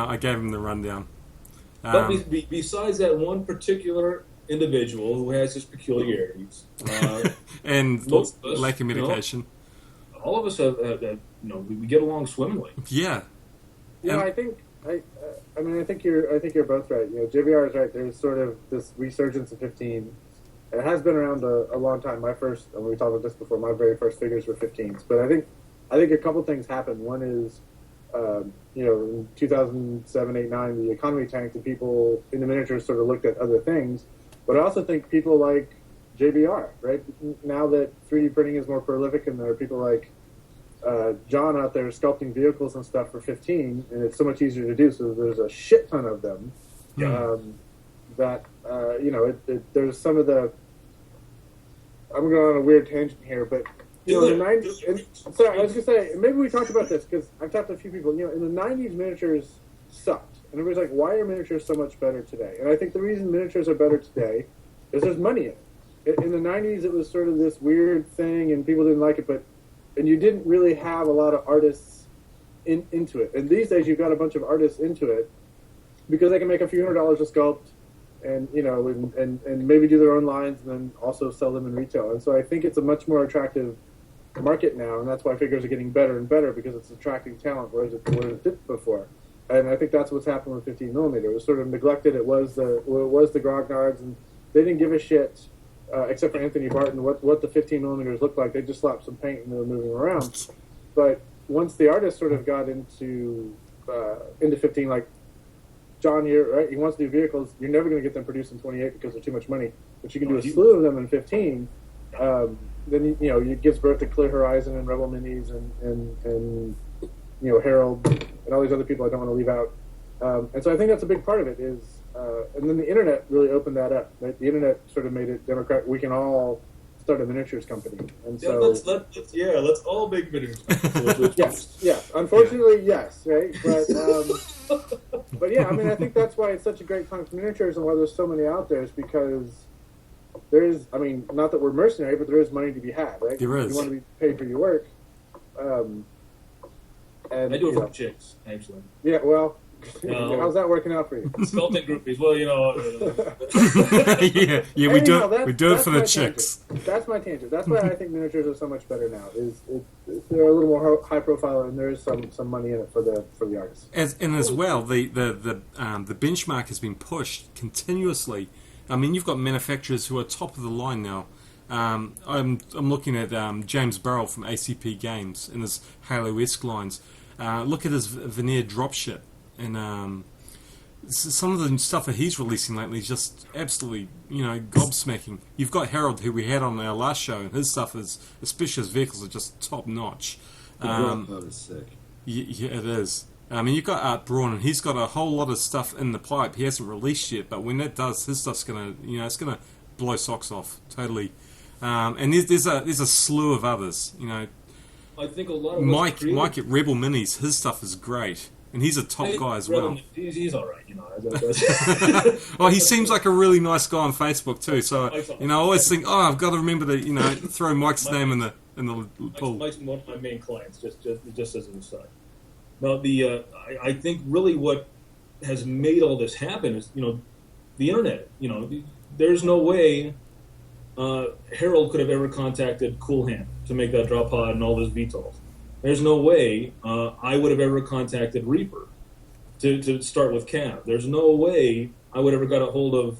C: the rundown.
B: But besides that one particular individual who has his peculiarities,
C: and lack of medication,
B: all of us have we get along swimmingly.
C: Yeah.
A: I think you're both right. JVR is right. There's sort of this resurgence of 15. It has been around a long time. We talked about this before. My very first figures were 15s, but I think a couple things happened. One is, in 2007, 8, 9, the economy tanked, and people in the miniatures sort of looked at other things. But I also think people like JVR, right? Now that 3D printing is more prolific, and there are people like John out there sculpting vehicles and stuff for 15, and it's so much easier to do. So there's a shit ton of them. There's some of the. I'm going on a weird tangent here, but the 90s. So I was going to say, maybe we talked about this because I've talked to a few people. In the 90s, miniatures sucked, and everybody's like, "Why are miniatures so much better today?" And I think the reason miniatures are better today is there's money in it. in the 90s, it was sort of this weird thing, and people didn't like it, and you didn't really have a lot of artists into it. And these days, you've got a bunch of artists into it because they can make a few $100s a sculpt, and and maybe do their own lines, and then also sell them in retail. And so I think it's a much more attractive market now, and that's why figures are getting better and better because it's attracting talent, whereas it didn't before. And I think that's what's happened with 15 millimeter. It was sort of neglected. It was the grognards, and they didn't give a shit, except for Anthony Barton, what the 15 millimeters looked like. They just slapped some paint and they were moving around. But once the artists sort of got into 15, like John here, right? He wants to do vehicles. You're never going to get them produced in 28 because they're too much money. But you can do a slew of them in 15. Then it gives birth to Clear Horizon and Rebel Minis and Harold and all these other people I don't want to leave out. And so I think that's a big part of it is, and then the internet really opened that up. Right? The internet sort of made it democratic. We can all start a miniatures company, and so
B: let's all make miniatures.
A: yes. Unfortunately, yes, right. But yeah, I mean, I think that's why it's such a great time for miniatures and why there's so many out there is because there is. I mean, not that we're mercenary, but there is money to be had, right?
C: There is.
A: You want to be paid for your work. And
B: I do it for the chicks, actually.
A: Yeah, well, how's that working out for you?
B: Sculpting groupies. Well,
C: we do it for the chicks.
A: That's my tangent. That's why I think miniatures are so much better now. They're a little more high profile, and there is some money in it for the artists.
C: As well, the benchmark has been pushed continuously. I mean, you've got manufacturers who are top of the line now. I'm looking at James Burrell from ACP Games and his Halo-esque lines. Look at his veneer dropship, and some of the stuff that he's releasing lately is just absolutely, gobsmacking. You've got Harold, who we had on our last show, and his stuff is, especially his vehicles, are just top notch.
D: The drop pod is sick.
C: Yeah, it is. I mean, you've got Art Braun, and he's got a whole lot of stuff in the pipe. He hasn't released yet, but when that does, his stuff's gonna, it's gonna blow socks off totally. And there's a slew of others.
B: I think a lot of
C: Mike at Rebel Minis, his stuff is great, and he's a top guy as well.
B: He's all right,
C: Well, he seems like a really nice guy on Facebook too. So I always think, I've got to remember to throw Mike's name in the pool.
B: Mike's one of my main clients, just as an aside. Now, I think really what has made all this happen is the internet. There's no way Harold could have ever contacted Cool Hand to make that drop pod and all those VTOLs. There's no way I would have ever contacted Reaper to start with Cav. There's no way I would have ever got a hold of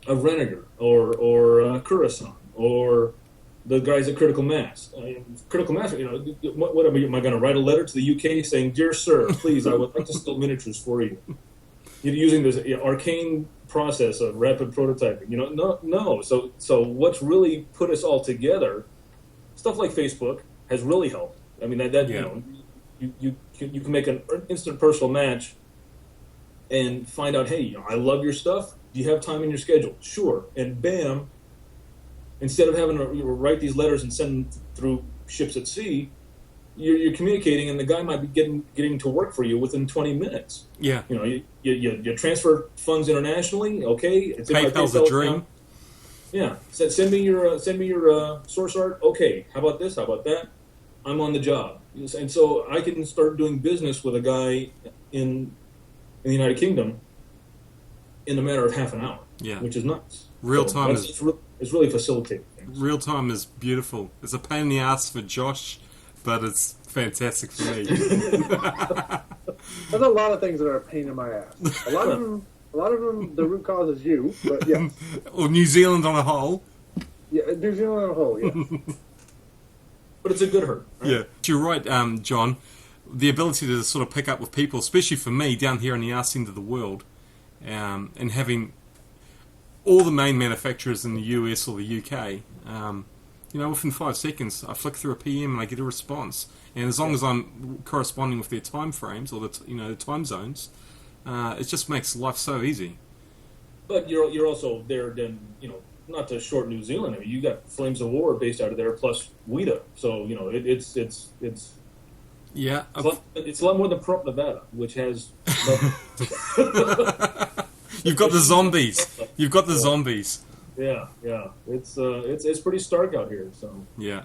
B: Renegar or Curacao or the guys at Critical Mass. Critical Mass, what am I going to write a letter to the UK saying, "Dear Sir, please, I would like to sculpt miniatures for you." Using this arcane process of rapid prototyping. No. So what's really put us all together, stuff like Facebook has really helped. I mean, you can make an instant personal match and find out, hey, I love your stuff. Do you have time in your schedule? Sure. And bam, instead of having to write these letters and send them through ships at sea, you're communicating, and the guy might be getting to work for you within 20 minutes.
C: Yeah.
B: You transfer funds internationally. Okay, it's
C: PayPal's a dream.
B: Account. Yeah. Send me your source art. Okay. How about this? How about that? I'm on the job, and so I can start doing business with a guy in the United Kingdom in a matter of half an hour.
C: Yeah.
B: Which is nuts.
C: Real time
B: is really facilitating things.
C: Real time is beautiful. It's a pain in the ass for Josh, but it's fantastic for me.
A: There's a lot of things that are a pain in my ass. A lot of them, the root cause is you, but yes.
C: Or New Zealand on a whole.
A: Yeah, New Zealand on a whole, yeah.
B: But it's a good hurt. Right?
C: Yeah. You're right, John. The ability to sort of pick up with people, especially for me down here in the arse end of the world, and having all the main manufacturers in the US or the UK, within 5 seconds, I flick through a PM and I get a response. And as long as I'm corresponding with their time frames or the time zones, it just makes life so easy.
B: But you're also there then, not to short New Zealand. I mean, you got Flames of War based out of there, plus WIDA. So it's
C: yeah.
B: It's a lot more than Prop Nevada, which has.
C: You've got the zombies. You've got the zombies.
B: Yeah, yeah. It's pretty stark out here. So
C: Yeah.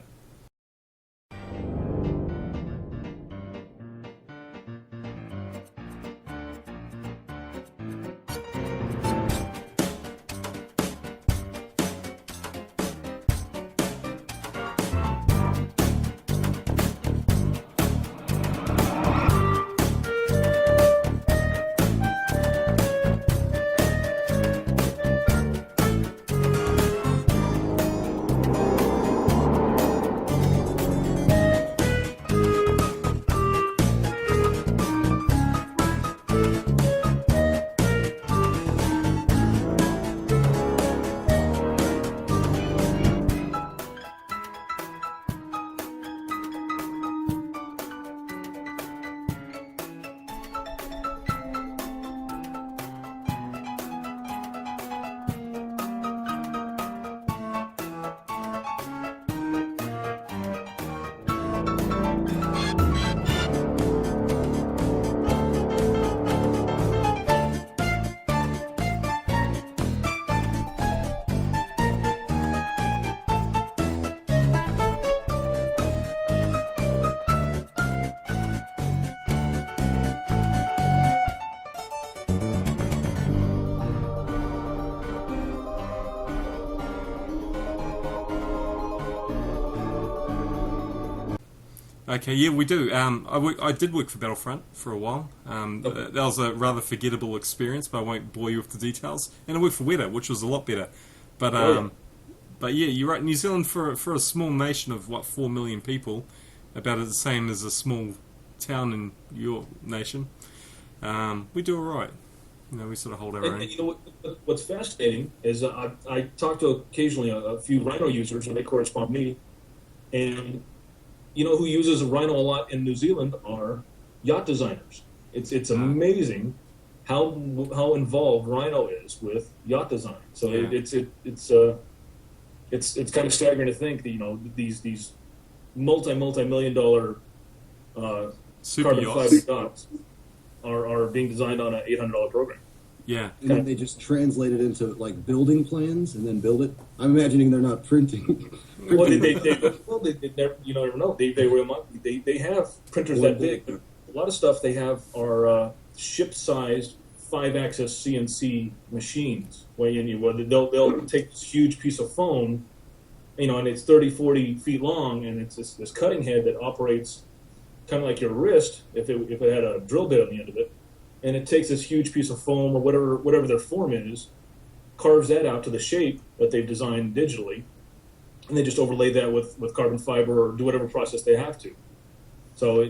C: Okay, yeah, we do. I did work for Battlefront for a while. That was a rather forgettable experience, but I won't bore you with the details. And I worked for Weta, which was a lot better. But but yeah, you're right. New Zealand, for a small nation of what, 4 million people, about the same as a small town in your nation. We do all right. You know, we sort of hold our own.
B: and you know what's fascinating is I talk to occasionally a few Rhino users, and they correspond with me, and you know who uses a Rhino a lot in New Zealand are yacht designers. It's amazing how involved Rhino is with yacht design. So it's kind of staggering to think that, you know, these multi-million dollar
C: Super
B: carbon
C: yachts.
B: fiber yachts are being designed on an $800 program.
C: Yeah.
D: And then they just translate it into like building plans and then build it. I'm imagining they're not printing.
B: Well, they never, you never know. They have printers that big. But a lot of stuff they have are ship-sized 5-axis CNC machines. Where they'll take this huge piece of foam, you know, and it's 30, 40 feet long, and it's this cutting head that operates kind of like your wrist if it had a drill bit on the end of it, and it takes this huge piece of foam or whatever their form is, carves that out to the shape that they've designed digitally, and they just overlay that with carbon fiber or do whatever process they have to. So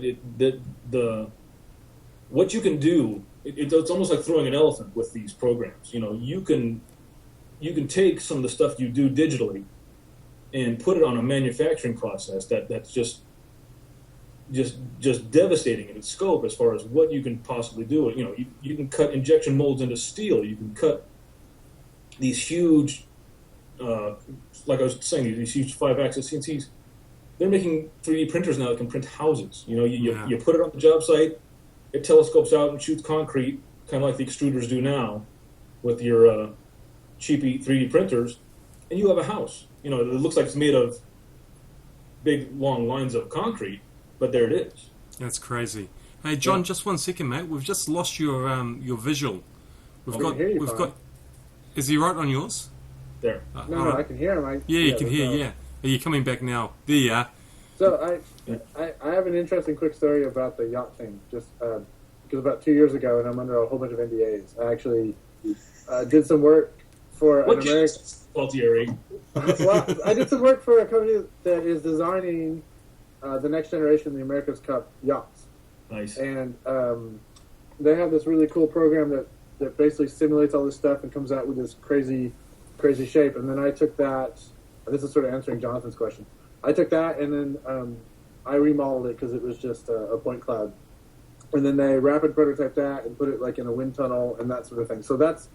B: what you can do, it's almost like throwing an elephant with these programs. You know, you can take some of the stuff you do digitally and put it on a manufacturing process that's just devastating in its scope as far as what you can possibly do. You know, you can cut injection molds into steel. You can cut these huge, like I was saying, these huge 5-axis CNCs. They're making 3D printers now that can print houses. You know, you put it on the job site, it telescopes out and shoots concrete, kind of like the extruders do now with your cheapy 3D printers, and you have a house. You know, it looks like it's made of big, long lines of concrete, but there it is.
C: That's crazy. Hey, John, just 1 second, mate. We've just lost your visual. We've got. Is he right on yours?
B: There.
A: No, I can hear him.
C: You can hear. Yeah. Are you coming back now? There you are.
A: So I have an interesting quick story about the yacht thing. Just because about 2 years ago, and I'm under a whole bunch of NDAs. I actually did some work for an American. Well, I did some work for a company that is designing the next generation of the America's Cup yachts.
B: Nice.
A: And they have this really cool program that basically simulates all this stuff and comes out with this crazy shape. And then I took that. This is sort of answering Jonathan's question. I took that and then I remodeled it because it was just a point cloud. And then they rapid prototyped that and put it like in a wind tunnel and that sort of thing. So that's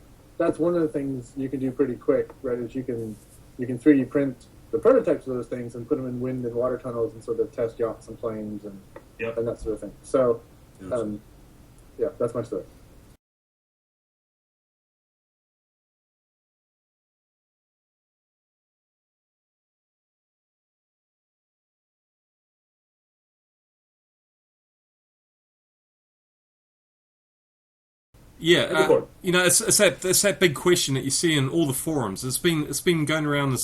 A: one of the things you can do pretty quick, right? Is you can 3D print the prototypes of those things and put them in wind and water tunnels and sort of test yachts and planes and that sort of thing. So, that's my story.
C: Yeah, it's that big question that you see in all the forums. It's been going around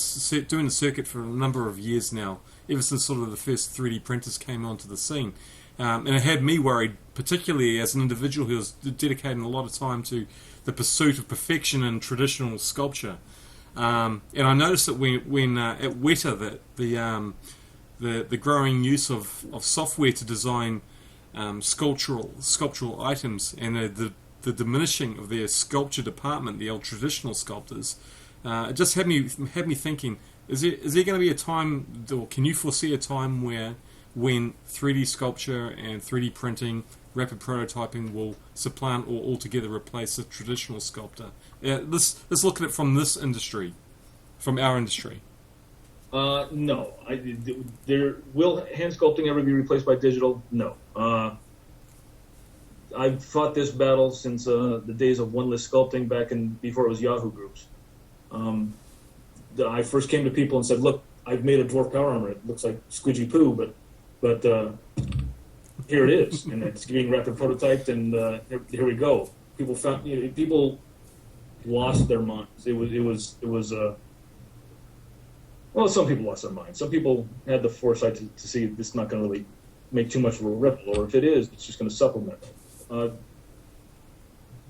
C: doing the circuit for a number of years now, ever since sort of the first 3D printers came onto the scene, and it had me worried, particularly as an individual who was dedicating a lot of time to the pursuit of perfection in traditional sculpture. And I noticed that when at Weta that the growing use of software to design sculptural items and the diminishing of their sculpture department, the old traditional sculptors, it just had me thinking: is there going to be a time, or can you foresee a time when 3D sculpture and 3D printing, rapid prototyping will supplant or altogether replace a traditional sculptor? Let's look at it from this industry, from our industry.
B: No. Will hand sculpting ever be replaced by digital? No. I've fought this battle since the days of one-list sculpting before it was Yahoo groups. I first came to people and said, "Look, I've made a dwarf power armor. It looks like squidgy poo, but here it is, and it's being rapid prototyped, and here we go." People lost their minds. It was. Well, some people lost their minds. Some people had the foresight to see this is not going to really make too much of a ripple, or if it is, it's just going to supplement.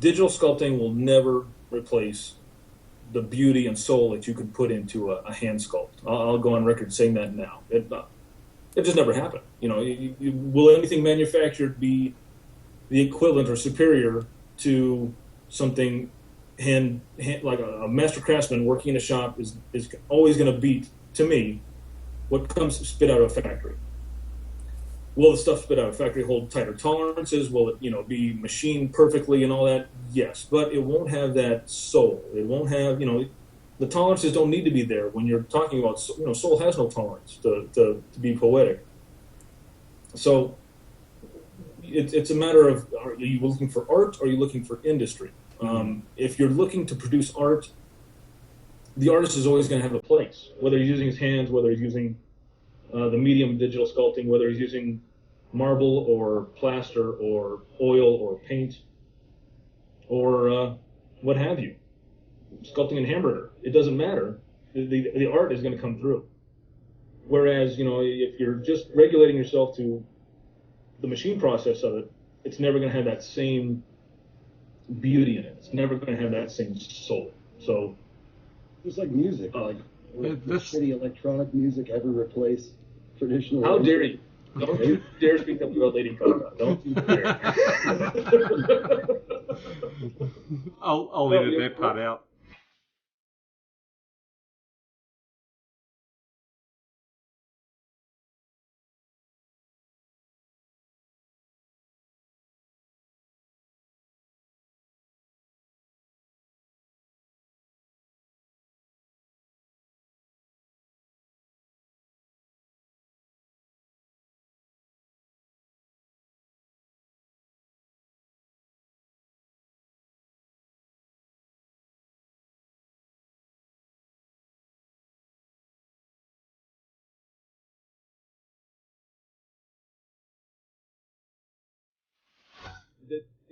B: Digital sculpting will never replace the beauty and soul that you can put into a hand sculpt. I'll go on record saying that now. It just never happened. Will anything manufactured be the equivalent or superior to something hand like a master craftsman working in a shop is always going to beat, to me, what comes spit out of a factory. Will the stuff spit out of a factory hold tighter tolerances? Will it, be machined perfectly and all that? Yes, but it won't have that soul. It won't have, the tolerances don't need to be there when you're talking about, soul has no tolerance to be poetic. So it's a matter of, are you looking for art or are you looking for industry? If you're looking to produce art, the artist is always going to have a place, whether he's using his hands, whether he's using the medium digital sculpting, whether he's using marble or plaster or oil or paint or what have you, sculpting in hamburger. It doesn't matter. The art is going to come through. Whereas, if you're just regulating yourself to the machine process of it, it's never going to have that same beauty in it. It's never going to have that same soul. So,
D: just like music, will shitty electronic music ever replace traditional?
B: How dare you? Don't you dare speak up about Lady Gaga. Don't you dare.
C: I'll edit that part out.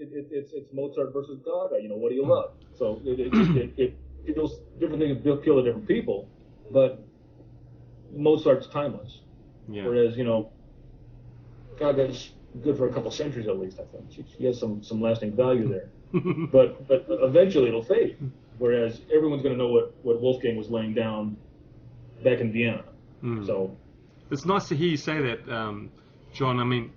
B: It's Mozart versus Gaga. What do you love? So it feels different things appeal to different people, but Mozart's timeless.
C: Yeah.
B: Whereas Gaga's good for a couple centuries at least. I think she has some lasting value there, but eventually it'll fade. Whereas everyone's going to know what Wolfgang was laying down back in Vienna. So
C: it's nice to hear you say that, John. I mean,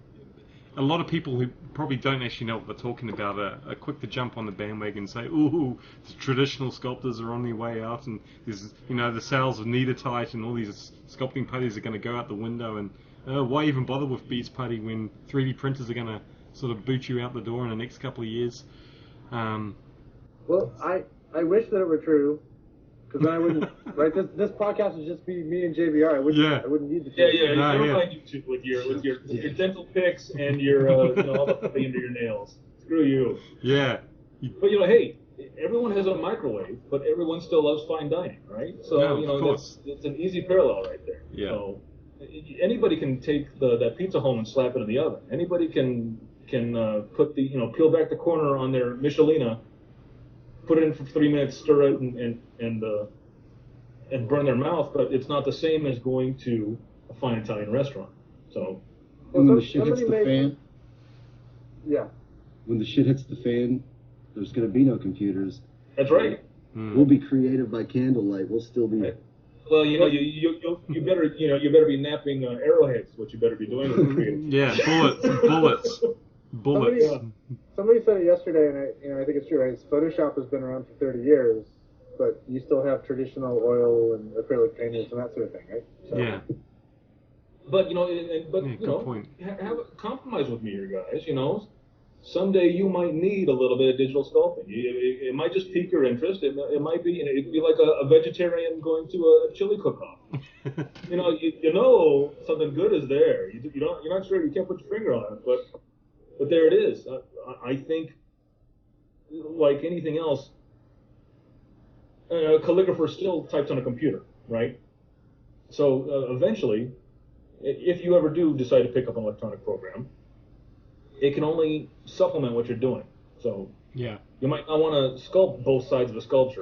C: a lot of people who probably don't actually know what they're talking about are quick to jump on the bandwagon and say, "Ooh, the traditional sculptors are on their way out, and there's the sales of Niedertite and all these sculpting putties are going to go out the window, and why even bother with Beats Putty when 3D printers are going to sort of boot you out the door in the next couple of years?"
A: Well, I wish that it were true. Because then I wouldn't, right? This podcast would just be me and JVR. I wouldn't need the.
B: You're on YouTube with your dental picks and your all the putty under your nails. Screw you.
C: Yeah.
B: But hey, everyone has a microwave, but everyone still loves fine dining, right? So it's an easy parallel right there.
C: Yeah.
B: So anybody can take that pizza home and slap it in the oven. Anybody can can put the peel back the corner on their Michelina, put it in for 3 minutes, stir it, and burn their mouth. But it's not the same as going to a fine Italian restaurant. So
D: And when the shit hits the fan,
A: yeah.
D: when the shit hits the fan, there's going to be no computers.
B: that's right.
D: We'll be creative by candlelight. We'll still be.
B: Well, you better be napping arrowheads. What you better be doing with creative.
C: Yeah, bullets.
A: Somebody said it yesterday, and I think it's true. Right? Photoshop has been around for 30 years, but you still have traditional oil and acrylic paintings and that sort of thing, right? So,
C: Yeah.
B: But
C: good point.
B: have a compromise with me here, guys. Someday you might need a little bit of digital sculpting. It might just pique your interest. It might be it'd be like a vegetarian going to a chili cook-off. Something good is there. You're not sure, you can't put your finger on it, but there it is. I think, like anything else, a calligrapher still types on a computer, right? So eventually, if you ever do decide to pick up an electronic program, it can only supplement what you're doing. So
C: Yeah.
B: you might not want to sculpt both sides of a sculpture.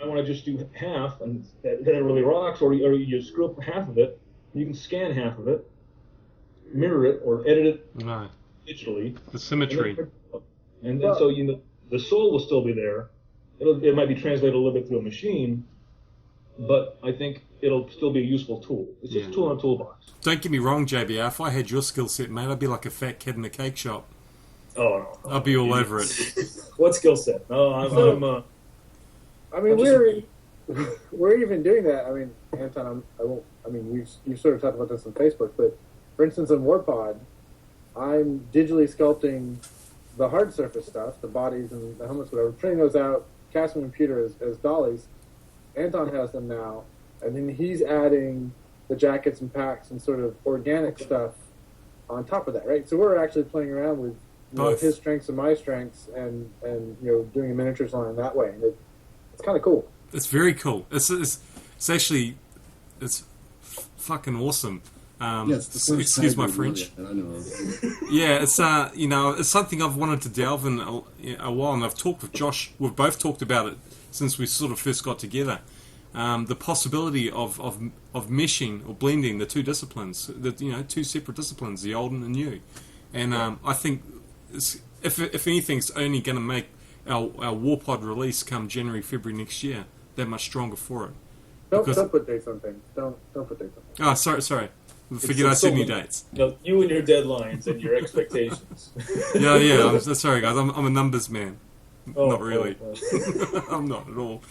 B: I want to just do half, and that really rocks, or you screw up half of it. You can scan half of it, mirror it, or edit it
C: No.
B: digitally.
C: The symmetry.
B: And so the soul will still be there. It might be translated a little bit through a machine, but I think it'll still be a useful tool. It's just a tool in a toolbox.
C: Don't get me wrong, JBR. If I had your skill set, mate, I'd be like a fat kid in a cake shop.
B: Oh, no.
C: I'd be all over it.
B: What skill set? No,
A: we're even doing that. I mean, Anton, you sort of talked about this on Facebook, but for instance, in Warpod, I'm digitally sculpting the hard surface stuff, the bodies and the helmets, whatever, printing those out, casting the computer as dollies. Anton has them now, and then he's adding the jackets and packs and sort of organic stuff on top of that, right? So we're actually playing around with his strengths and my strengths, and doing a miniatures line that way. And it's kind of cool.
C: It's very cool. It's actually fucking awesome. Excuse my French.
D: I know.
C: Yeah, it's it's something I've wanted to delve in a while, and I've talked with Josh. We've both talked about it since we sort of first got together. The possibility of meshing or blending the two disciplines, two separate disciplines, the old and the new. And I think if anything, it's only going to make our Warpod release come January, February next year that much stronger for it.
A: Don't put dates on things. Don't put dates on things.
C: Oh, sorry. Forget I said any dates.
B: You and your deadlines and your expectations.
C: Yeah. I'm sorry, guys. I'm a numbers man.
B: Oh,
C: not really. I'm not at all.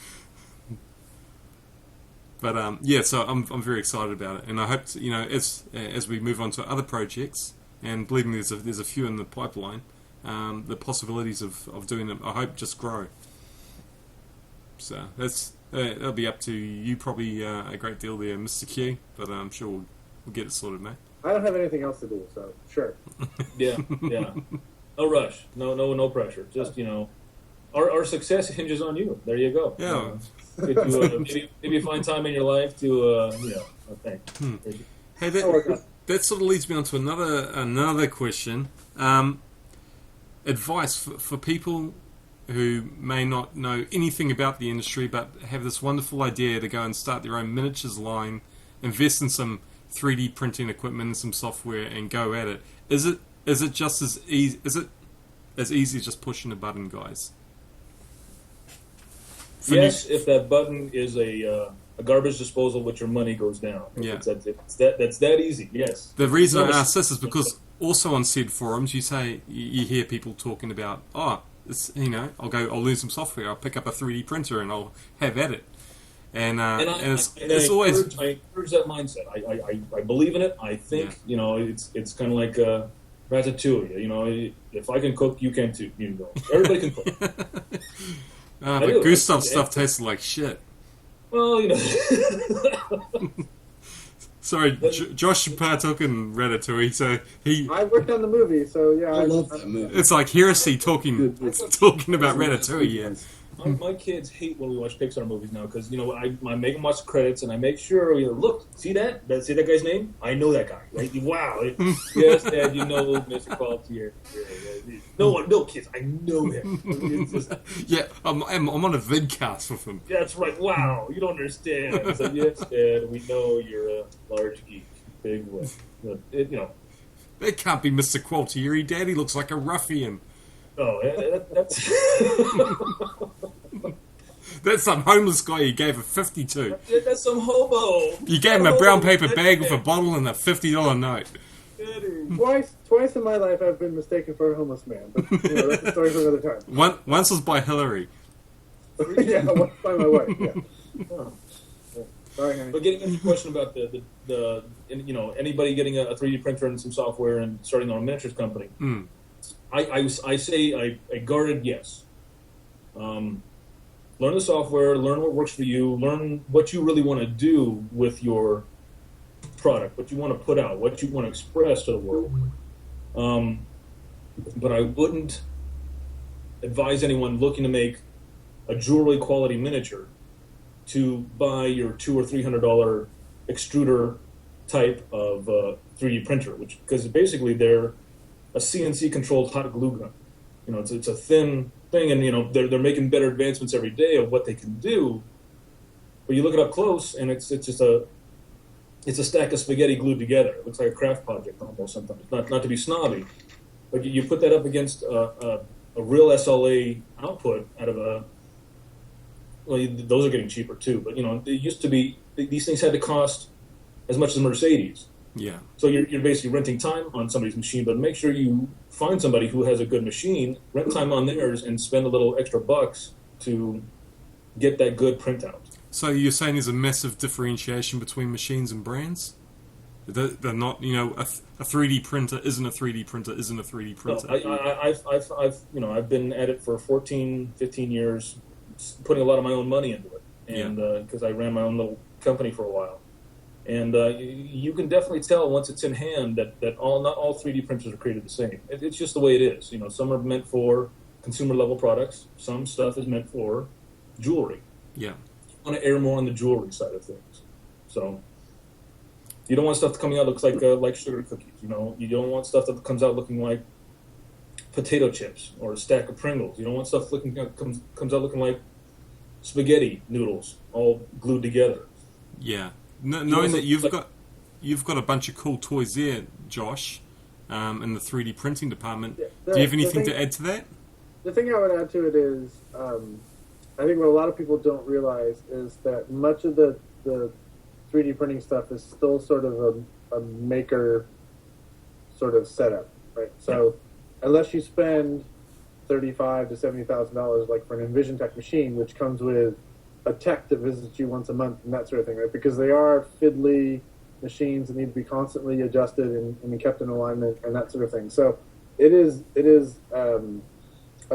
C: But so I'm very excited about it, and I hope as we move on to other projects, and believe me, there's a few in the pipeline. The possibilities of doing them, I hope, just grow. So that'll be up to you probably a great deal there, Mr. Q. But I'm sure we'll get it sorted, mate.
A: I don't have anything else to do, so sure.
B: Yeah. No rush. No pressure. Just our success hinges on you. There you go.
C: Yeah.
B: Maybe find time in your life to thank.
C: Hey, that sort of leads me on to another question. Advice for people who may not know anything about the industry but have this wonderful idea to go and start their own miniatures line, invest in some 3D printing equipment and some software and go at it. Is it just as easy? Is it as easy as just pushing a button, guys?
B: Yes, if that button is a garbage disposal, which your money goes down.
C: Yeah,
B: that's that easy. Yes.
C: The reason I ask this is because also on said forums, you hear people talking about, I'll learn some software, I'll pick up a 3D printer and I'll have at it. And it's always.
B: I encourage that mindset. I believe in it. I think it's kind of like Ratatouille. If I can cook, you can too. Everybody can cook.
C: But Gustav's stuff tasted like shit.
B: Well,
C: Sorry, Josh partook in Ratatouille, so
A: I worked on the movie, so yeah.
D: I love that movie.
C: It's like heresy talking about Ratatouille. Yeah.
B: My kids hate when we watch Pixar movies now because I make them watch the credits and I make sure look, see that guy's name? I know that guy. Right? Wow. Yes, Dad, you know Mr. Qualtier. No kids, I know him. It's just,
C: Yeah, I'm on a vidcast with him.
B: that's right. Wow, you don't understand. It's like, yes, Dad, we know you're a large geek, big one.
C: That can't be Mr. Qualtieri. Daddy looks like a ruffian.
B: Oh, that's
C: That's some homeless guy you gave a 50 to.
B: that's some hobo.
C: You gave him a brown paper bag with a bottle and a $50 note.
A: Twice in my life I've been mistaken for a homeless man, but that's a story for another time.
C: Once was by Hillary.
A: Yeah, once by my wife. Yeah.
B: Oh.
A: Sorry, honey.
B: But getting into the question about the anybody getting a 3D printer and some software and starting their own miniatures company, I say a guarded yes. Learn the software, learn what works for you, learn what you really want to do with your product, what you want to put out, what you want to express to the world. But I wouldn't advise anyone looking to make a jewelry quality miniature to buy your $200 or $300 extruder type of 3D printer, because basically they're a CNC controlled hot glue gun. It's a thin thing, and they're making better advancements every day of what they can do. But you look it up close, and it's just a stack of spaghetti glued together. It looks like a craft project almost sometimes. Not to be snobby, but you put that up against a real SLA output out of a. Well, those are getting cheaper too. But it used to be these things had to cost as much as a Mercedes.
C: Yeah.
B: So you're basically renting time on somebody's machine, but make sure you find somebody who has a good machine, rent time on theirs, and spend a little extra bucks to get that good printout.
C: So you're saying there's a massive differentiation between machines and brands? They're not, a 3D printer isn't a 3D printer isn't a 3D printer.
B: No, I've been at it for 14, 15 years, putting a lot of my own money into it, and because I ran my own little company for a while. And you can definitely tell once it's in hand that not all 3D printers are created the same. It's just the way it is. Some are meant for consumer level products. Some stuff is meant for jewelry.
C: Yeah.
B: You want to err more on the jewelry side of things. So you don't want stuff coming out looks like sugar cookies. You don't want stuff that comes out looking like potato chips or a stack of Pringles. You don't want stuff comes out looking like spaghetti noodles all glued together.
C: Yeah. Knowing that you've got a bunch of cool toys there, Josh, in the 3D printing department, do you have anything to add to that?
A: The thing I would add to it is, I think what a lot of people don't realize is that much of the 3D printing stuff is still sort of a maker sort of setup, right? So unless you spend $35,000 to $70,000 like for an Envision Tech machine, which comes with a tech that visits you once a month and that sort of thing, right? Because they are fiddly machines that need to be constantly adjusted and kept in alignment and that sort of thing. So it is a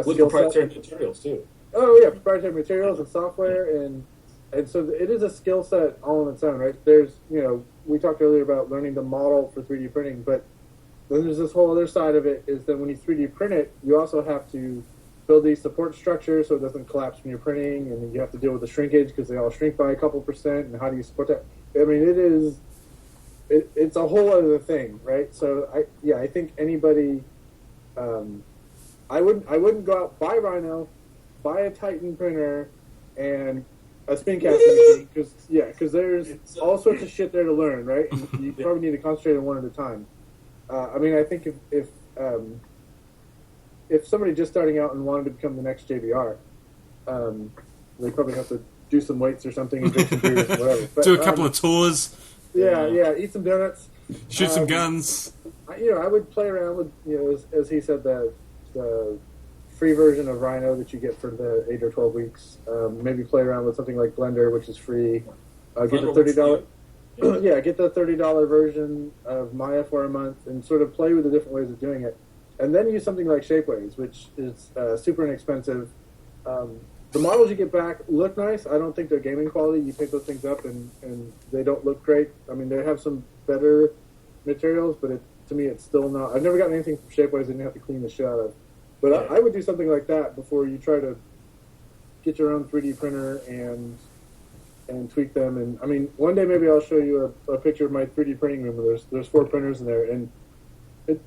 B: with proprietary materials too.
A: Oh yeah, proprietary materials and software and so it is a skill set all on its own, right? There's we talked earlier about learning the model for 3D printing, but then there's this whole other side of it is that when you 3D print it, you also have to build these support structures so it doesn't collapse when you're printing, and then you have to deal with the shrinkage because they all shrink by a couple percent, and how do you support that? I mean, it's a whole other thing, right? So I think anybody, I wouldn't go out, buy Rhino, buy a Titan printer, and a spin casting machine, because there's all sorts of shit there to learn, right? And you probably need to concentrate on one at a time. I mean, I think if somebody just starting out and wanted to become the next JBR, they probably have to do some weights or something and drink some beers or whatever. But,
C: do a couple of tours.
A: Yeah, eat some donuts.
C: Shoot some guns.
A: I would play around with, as he said, the free version of Rhino that you get for the 8 or 12 weeks. Maybe play around with something like Blender, which is free. Get the $30. Get the $30 version of Maya for a month and sort of play with the different ways of doing it. And then use something like Shapeways, which is super inexpensive. The models you get back look nice. I don't think they're gaming quality. You pick those things up and they don't look great. I mean, they have some better materials, but to me it's still not. I've never gotten anything from Shapeways I didn't have to clean the shit out of. But I would do something like that before you try to get your own 3D printer and tweak them. And I mean, one day maybe I'll show you a picture of my 3D printing room. There's 4 printers in there, and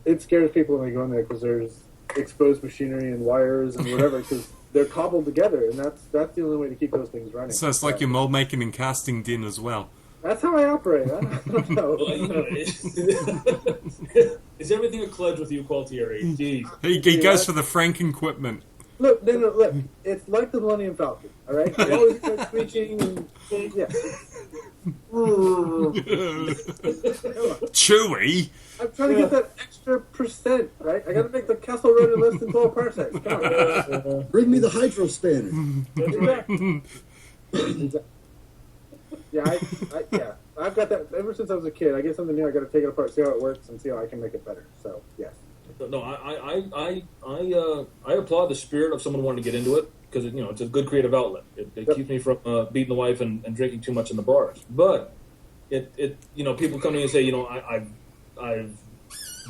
A: it scares people when they go in there because there's exposed machinery and wires and whatever because they're cobbled together, and that's the only way to keep those things running.
C: So it's like your mold making and casting den as well.
A: That's how I operate. I don't know.
B: Is everything a kludge with you, Qualtieri? Jeez.
C: He goes for the Frank equipment.
A: Look, look. It's like the Millennium Falcon, all right? You always start screeching and yeah.
C: Chewy.
A: I'm trying to get that extra percent, right? I got to make the Kessel Rotor less than 12 parsecs. Come on.
D: Bring me the hydro spanner.
A: Exactly. Yeah, I've got that ever since I was a kid. I get something new, I got to take it apart, see how it works, and see how I can make it better. So, yes.
B: No, I applaud the spirit of someone wanting to get into it because it's a good creative outlet. It keeps me from beating the wife and drinking too much in the bars. But people come to me and say, I've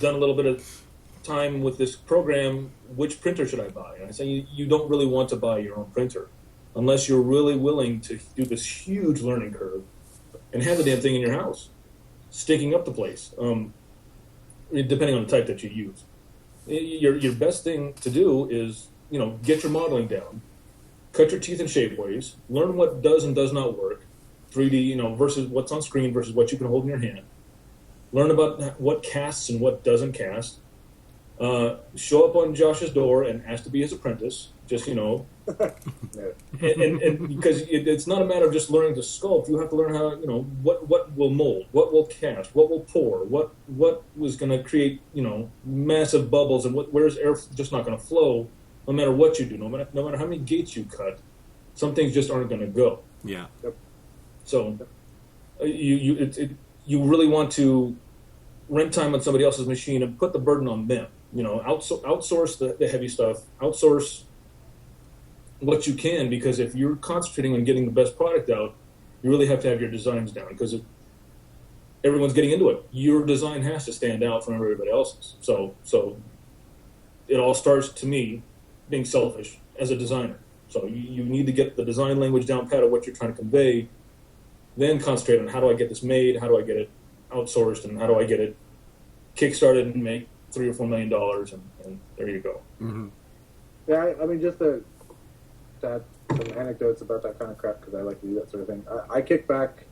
B: done a little bit of time with this program. Which printer should I buy? And I say you don't really want to buy your own printer unless you're really willing to do this huge learning curve and have the damn thing in your house, stinking up the place. Depending on the type that you use. Your best thing to do is, get your modeling down, cut your teeth in shapeways, learn what does and does not work, 3D, versus what's on screen versus what you can hold in your hand. Learn about what casts and what doesn't cast. Show up on Josh's door and ask to be his apprentice. Just, and because it's not a matter of just learning to sculpt. You have to learn how, what will mold, what will cast, what will pour, what was going to create, massive bubbles, and where's air just not going to flow, no matter what you do, no matter how many gates you cut, some things just aren't going to go.
C: Yeah.
A: Yep.
B: So you really want to rent time on somebody else's machine and put the burden on them. Outsource the heavy stuff, outsource what you can, because if you're concentrating on getting the best product out, you really have to have your designs down because everyone's getting into it. Your design has to stand out from everybody else's. So it all starts, to me, being selfish as a designer. So you need to get the design language down pat of what you're trying to convey, then concentrate on how do I get this made, how do I get it outsourced, and how do I get it kickstarted and make $3 or $4 million, and there you go.
C: Mm-hmm.
A: Yeah, I mean, just to add some anecdotes about that kind of crap, because I like to do that sort of thing. I kick back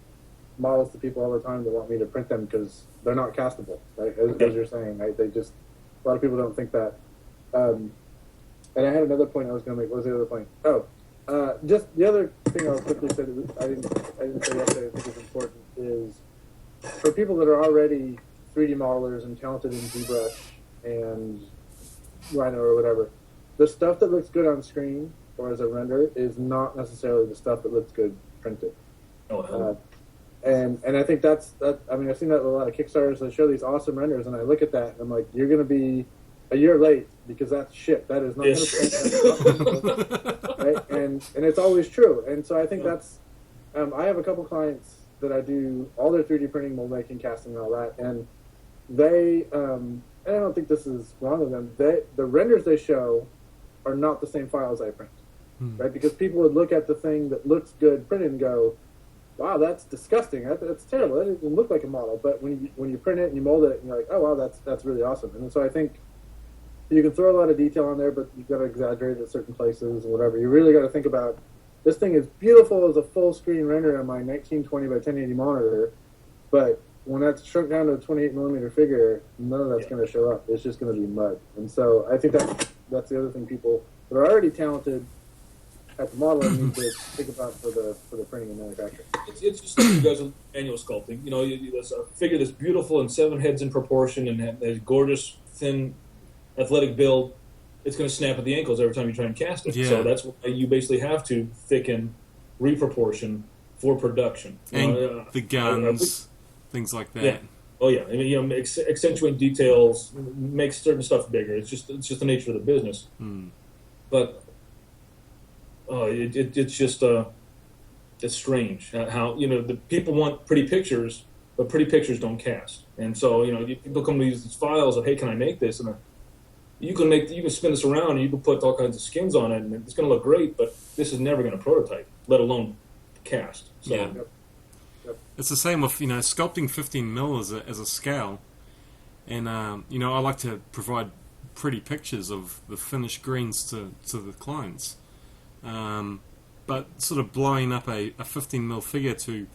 A: models to people all the time that want me to print them because they're not castable, right? As you're saying, right? They just, a lot of people don't think that. And I had another point I was going to make. What was the other point? Just the other thing I'll quickly say that I didn't say yesterday, I think is important, is for people that are already 3D modelers and talented in ZBrush and Rhino or whatever, the stuff that looks good on screen or as a render is not necessarily the stuff that looks good printed. And I think that's I mean, I've seen that with a lot of Kickstarters. They show these awesome renders, and I look at that and I'm like, you're going to be a year late because that's shit. That is not going to print. Right? And it's always true. And so I think that's I have a couple clients that I do all their 3D printing, mold making, casting, and all that, and they and I don't think this is wrong of them. The renders they show are not the same files I print. Right? Because people would look at the thing that looks good printed and go, wow, that's disgusting. That's terrible. That doesn't look like a model. But when you print it and you mold it, and you're like, oh, wow, that's really awesome. And so I think you can throw a lot of detail on there, but you've got to exaggerate it at certain places and whatever. You really got to think about, this thing is beautiful as a full screen render on my 1920 by 1080 monitor, but when that's shrunk down to a 28 millimeter figure, none of that's going to show up. It's just going to be mud. And so I think that's the other thing people that are already talented at the modeling need to think about for the printing and manufacturing.
B: It's just like you guys with manual sculpting. There's a figure that's beautiful and 7 heads in proportion and has gorgeous, thin, athletic build. It's going to snap at the ankles every time you try and cast it. Yeah. So that's why you basically have to thicken, reproportion for production.
C: And the guns, things like that.
B: Yeah. Oh yeah, I mean, accentuate details, make certain stuff bigger. It's just the nature of the business. But it's just it's strange how the people want pretty pictures, but pretty pictures don't cast. And so people come to these files of, hey, can I make this? And you can spin this around and you can put all kinds of skins on it, and it's going to look great. But this is never going to prototype, let alone cast. So,
C: Yeah. It's the same with sculpting 15 mil as a scale, and I like to provide pretty pictures of the finished greens to the clients, but sort of blowing up a 15 mil figure to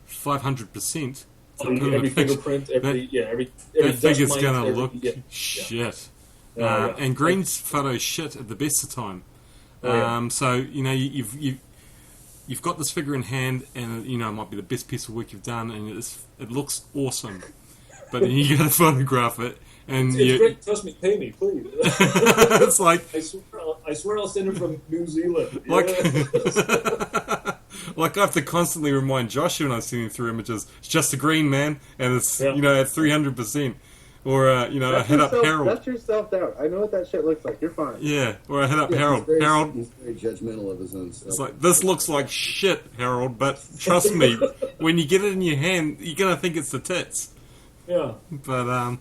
C: 500%.
B: Every fingerprint, every
C: that figure's
B: dust
C: gonna
B: mite,
C: look
B: yeah.
C: shit.
B: Yeah.
C: And greens photo shit at the best of time.
B: Oh, yeah.
C: So you've got this figure in hand, and it might be the best piece of work you've done, and it looks awesome. But then you gotta photograph it, and
B: It's great. Trust me, pay me, please.
C: it's like
B: I swear I'll send it from New Zealand.
C: like
B: Yeah.
C: like I have to constantly remind Josh when I'm seeing through images. It's just a green, man, and it's
B: Yeah.
C: at 300%. Or I hit up Harold.
A: That's your self-doubt. I know what that shit looks like. You're fine.
C: Yeah, or I hit up
D: Yeah,
C: Harold.
D: Harold.
C: Harold,
D: He's very judgmental of his own stuff.
C: it's like, this looks like shit, Harold, but trust me, when you get it in your hand, you're gonna think it's the tits.
B: Yeah.
C: But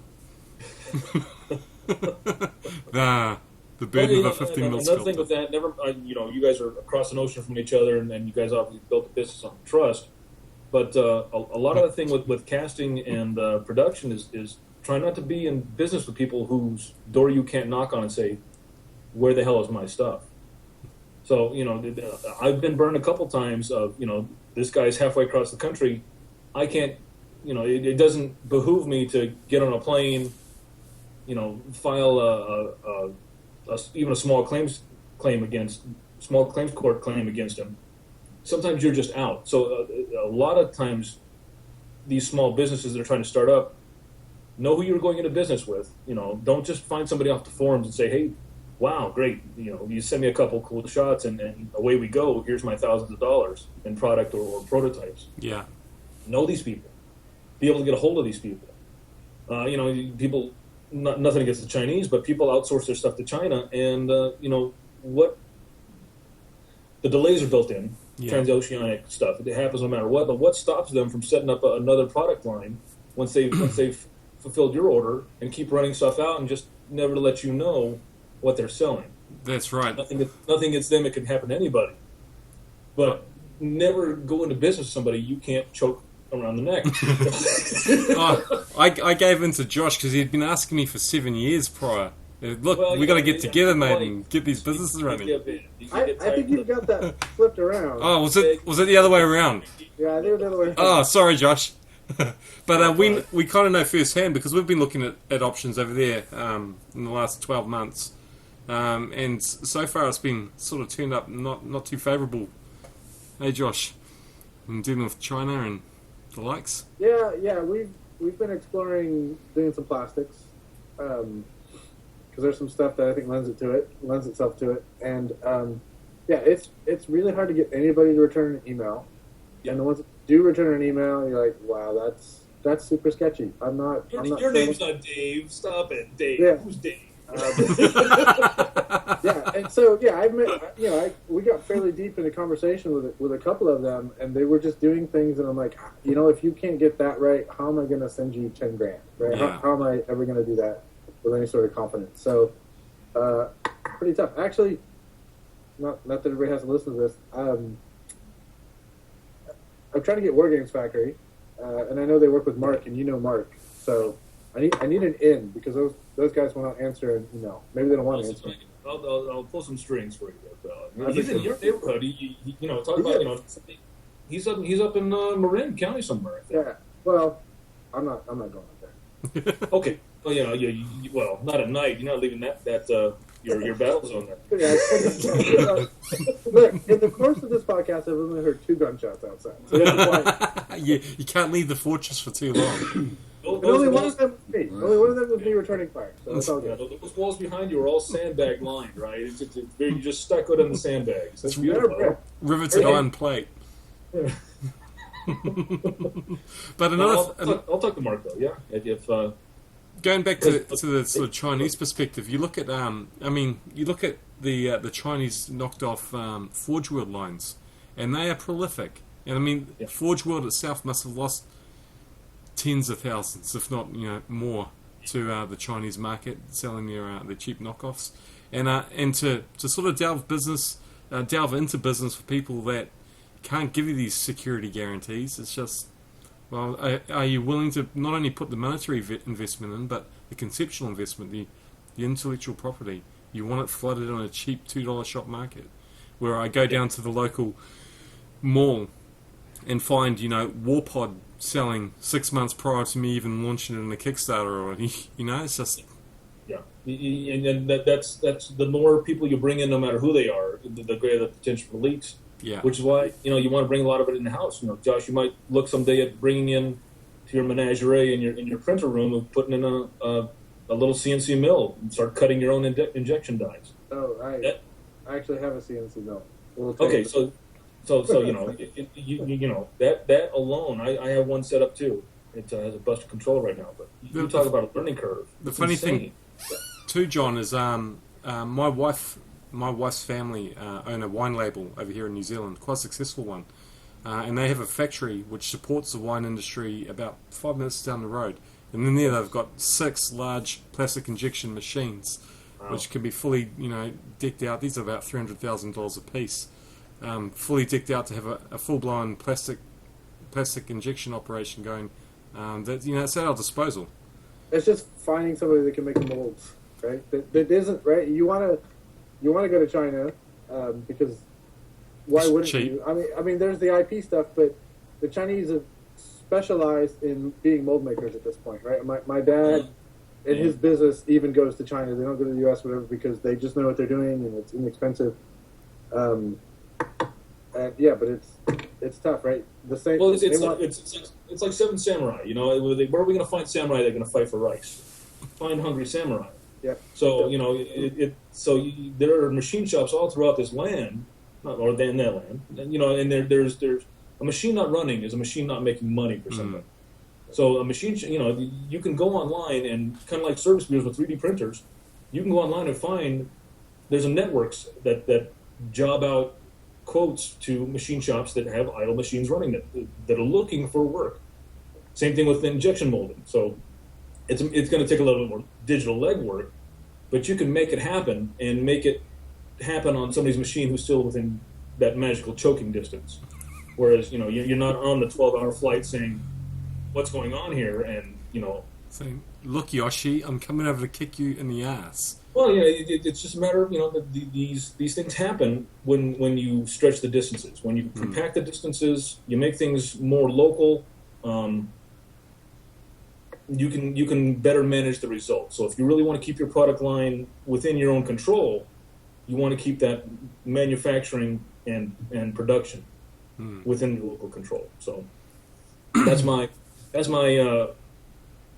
C: the burden of a 15 mil
B: Another
C: sculptor.
B: thing with that, you guys are across an ocean from each other, and you guys obviously built a business on trust. But a lot of the thing with casting and production is try not to be in business with people whose door you can't knock on and say, "Where the hell is my stuff?" So I've been burned a couple times of this guy's halfway across the country. I can't, it doesn't behoove me to get on a plane, file even a small claims court claim against him. Sometimes you're just out. So a lot of times, these small businesses that are trying to start up, know who you're going into business with. Don't just find somebody off the forums and say, "Hey, wow, great. You send me a couple cool shots and away we go. Here's my thousands of dollars in product or prototypes."
C: Yeah.
B: Know these people. Be able to get a hold of these people. People. Nothing against the Chinese, but people outsource their stuff to China, and what the delays are built in.
C: Yeah.
B: Transoceanic stuff. It happens no matter what. But what stops them from setting up another product line once they've fulfilled your order and keep running stuff out and just never let you know what they're selling?
C: That's right.
B: Nothing against them. It can happen to anybody. But never go into business with somebody you can't choke around the neck.
C: I gave in to Josh because he'd been asking me for 7 years prior. Look, we got to get together, mate, and get these businesses running.
A: I think you've got that flipped around.
C: Oh, was it the other way around?
A: Yeah, I think it was the other way around.
C: Oh, sorry, Josh. But we kind of know firsthand because we've been looking at options over there in the last 12 months, and so far it's been sort of turned up not too favourable. Hey, Josh, I'm dealing with China and the likes.
A: Yeah, we've been exploring doing some plastics, because there's some stuff that I think lends itself to it, and it's really hard to get anybody to return an email, and the ones that do return an email, you're like, wow, that's super sketchy. I'm not.
B: Your name's not Dave. Stop it, Dave.
A: Yeah.
B: Who's Dave?
A: Yeah, and so we got fairly deep into conversation with a couple of them, and they were just doing things, and I'm like, if you can't get that right, how am I going to send you $10,000? Right?
C: Yeah.
A: How am I ever going to do that with any sort of confidence? So, pretty tough. Actually, not that everybody has to listen to this. I'm trying to get War Games Factory, and I know they work with Mark, and you know Mark, so I need an in because those guys will not answer an email. Maybe they don't want to answer.
B: I'll pull some strings for you, though. He's in your neighborhood. Talk about he's up in Marin County somewhere.
A: Yeah. Well, I'm not going up there.
B: Okay. Well, well, not at night. You're not leaving that your battle zone there.
A: Yeah, look, in the course of this podcast, I've only heard 2 gunshots outside. So you have to quiet.
C: You can't leave the fortress for too long.
A: And only one of them was me. Only one of them was me returning fire. So that's all
B: Yeah,
A: good.
B: those walls behind you are all sandbag lined, right? You just stuck it in the sandbags. That's beautiful.
C: Riveted iron plate.
B: Yeah.
C: But
B: I'll talk to Mark though. Yeah, if
C: going back to the sort of Chinese perspective, you look at the Chinese knocked off Forge World lines, and they are prolific. And Forge World itself must have lost tens of thousands, if not more, to the Chinese market, selling their cheap knockoffs, and to sort of delve into business for people that can't give you these security guarantees. It's just, well, are you willing to not only put the monetary investment in, but the conceptual investment, the intellectual property? You want it flooded on a cheap $2 shop market, where I go down to the local mall and find, Warpod selling 6 months prior to me even launching it in a Kickstarter already. It's just...
B: Yeah, and that's the more people you bring in, no matter who they are, the greater the potential for leaks.
C: Yeah.
B: Which is why you want to bring a lot of it in the house. Josh, you might look someday at bringing in to your menagerie in your printer room of putting in a little CNC mill and start cutting your own injection dies.
A: Oh, I actually have a CNC mill.
B: Okay, so that alone, I have one set up too. It has a busted control right now, but you talk about a learning curve.
C: The funny thing, too, John, is my wife's family own a wine label over here in New Zealand, quite a successful one, and they have a factory which supports the wine industry about 5 minutes down the road. And then there they've got 6 large plastic injection machines, which can be fully, decked out. These are about $300,000 a piece, fully decked out to have a full-blown plastic injection operation going. It's at our disposal.
A: It's just finding somebody that can make the molds, right? That isn't right. You want to go to China because why
C: It's
A: wouldn't
C: cheap.
A: you? I mean, there's the IP stuff, but the Chinese have specialized in being mold makers at this point, right? My dad and his business even goes to China. They don't go to the U.S. whatever because they just know what they're doing and it's inexpensive. But it's tough, right? The same.
B: Well, it's like Seven Samurai. Where are we going to find samurai that are going to fight for rice? Find hungry samurai.
A: Yeah.
B: So there are machine shops all throughout this land, or in that land, and there's a machine not running is a machine not making money for somebody. So a machine, you can go online and kind of like service bureaus with 3D printers, you can go online and find there's a networks that job out quotes to machine shops that have idle machines running that are looking for work. Same thing with injection molding. So it's going to take a little bit more digital legwork, but you can make it happen and make it happen on somebody's machine who's still within that magical choking distance. Whereas, you're not on the 12-hour flight saying, what's going on here? And,
C: saying, look, Yoshi, I'm coming over to kick you in the ass.
B: Well, it's just a matter of, these things happen when you stretch the distances. When you compact the distances, you make things more local, you can better manage the results. So if you really want to keep your product line within your own control, you want to keep that manufacturing and production within your local control. So that's my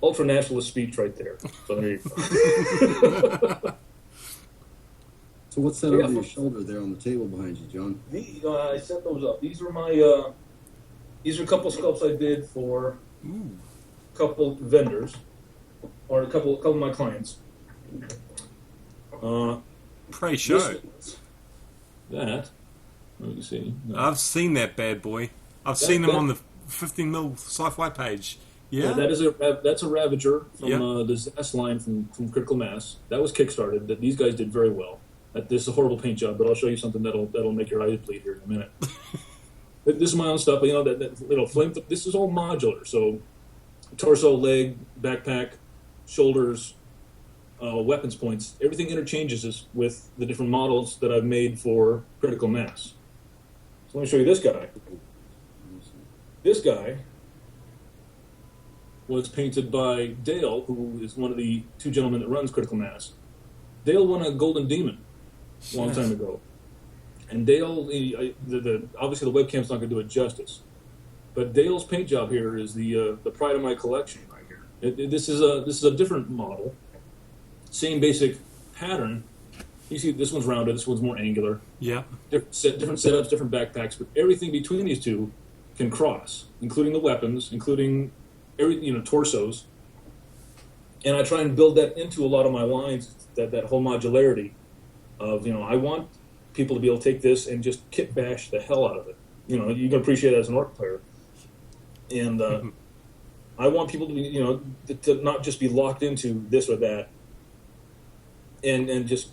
B: ultra nationalist speech right there. So there you go.
D: So what's that over your shoulder there on the table behind you, John?
B: I set those up. These are these are a couple sculpts I did for a couple vendors or a couple of my clients.
C: Pray show.
B: Let me see. No.
C: I've seen that bad boy. I've seen them on the 15mm sci-fi page. Yeah,
B: that's a Ravager from
C: Yep.
B: the Zest line from Critical Mass. That was kickstarted. That these guys did very well. This is a horrible paint job, but I'll show you something that'll make your eyes bleed here in a minute. This is my own stuff, but that little flame. This is all modular. So torso, leg, backpack, shoulders, weapons points. Everything interchanges with the different models that I've made for Critical Mass. So let me show you this guy. This guy was painted by Dale, who is one of the 2 gentlemen that runs Critical Mass. Dale won a Golden Demon a long time ago. And Dale, obviously the webcam's not going to do it justice, but Dale's paint job here is the pride of my collection right here. This is a different model, same basic pattern. You see, this one's rounded, this one's more angular.
C: Yeah.
B: Different setups, different backpacks, but everything between these two can cross, including the weapons, including torsos. And I try and build that into a lot of my lines, that whole modularity of, I want people to be able to take this and just kit bash the hell out of it. You can appreciate it as an orc player. And I want people to be, to not just be locked into this or that, and just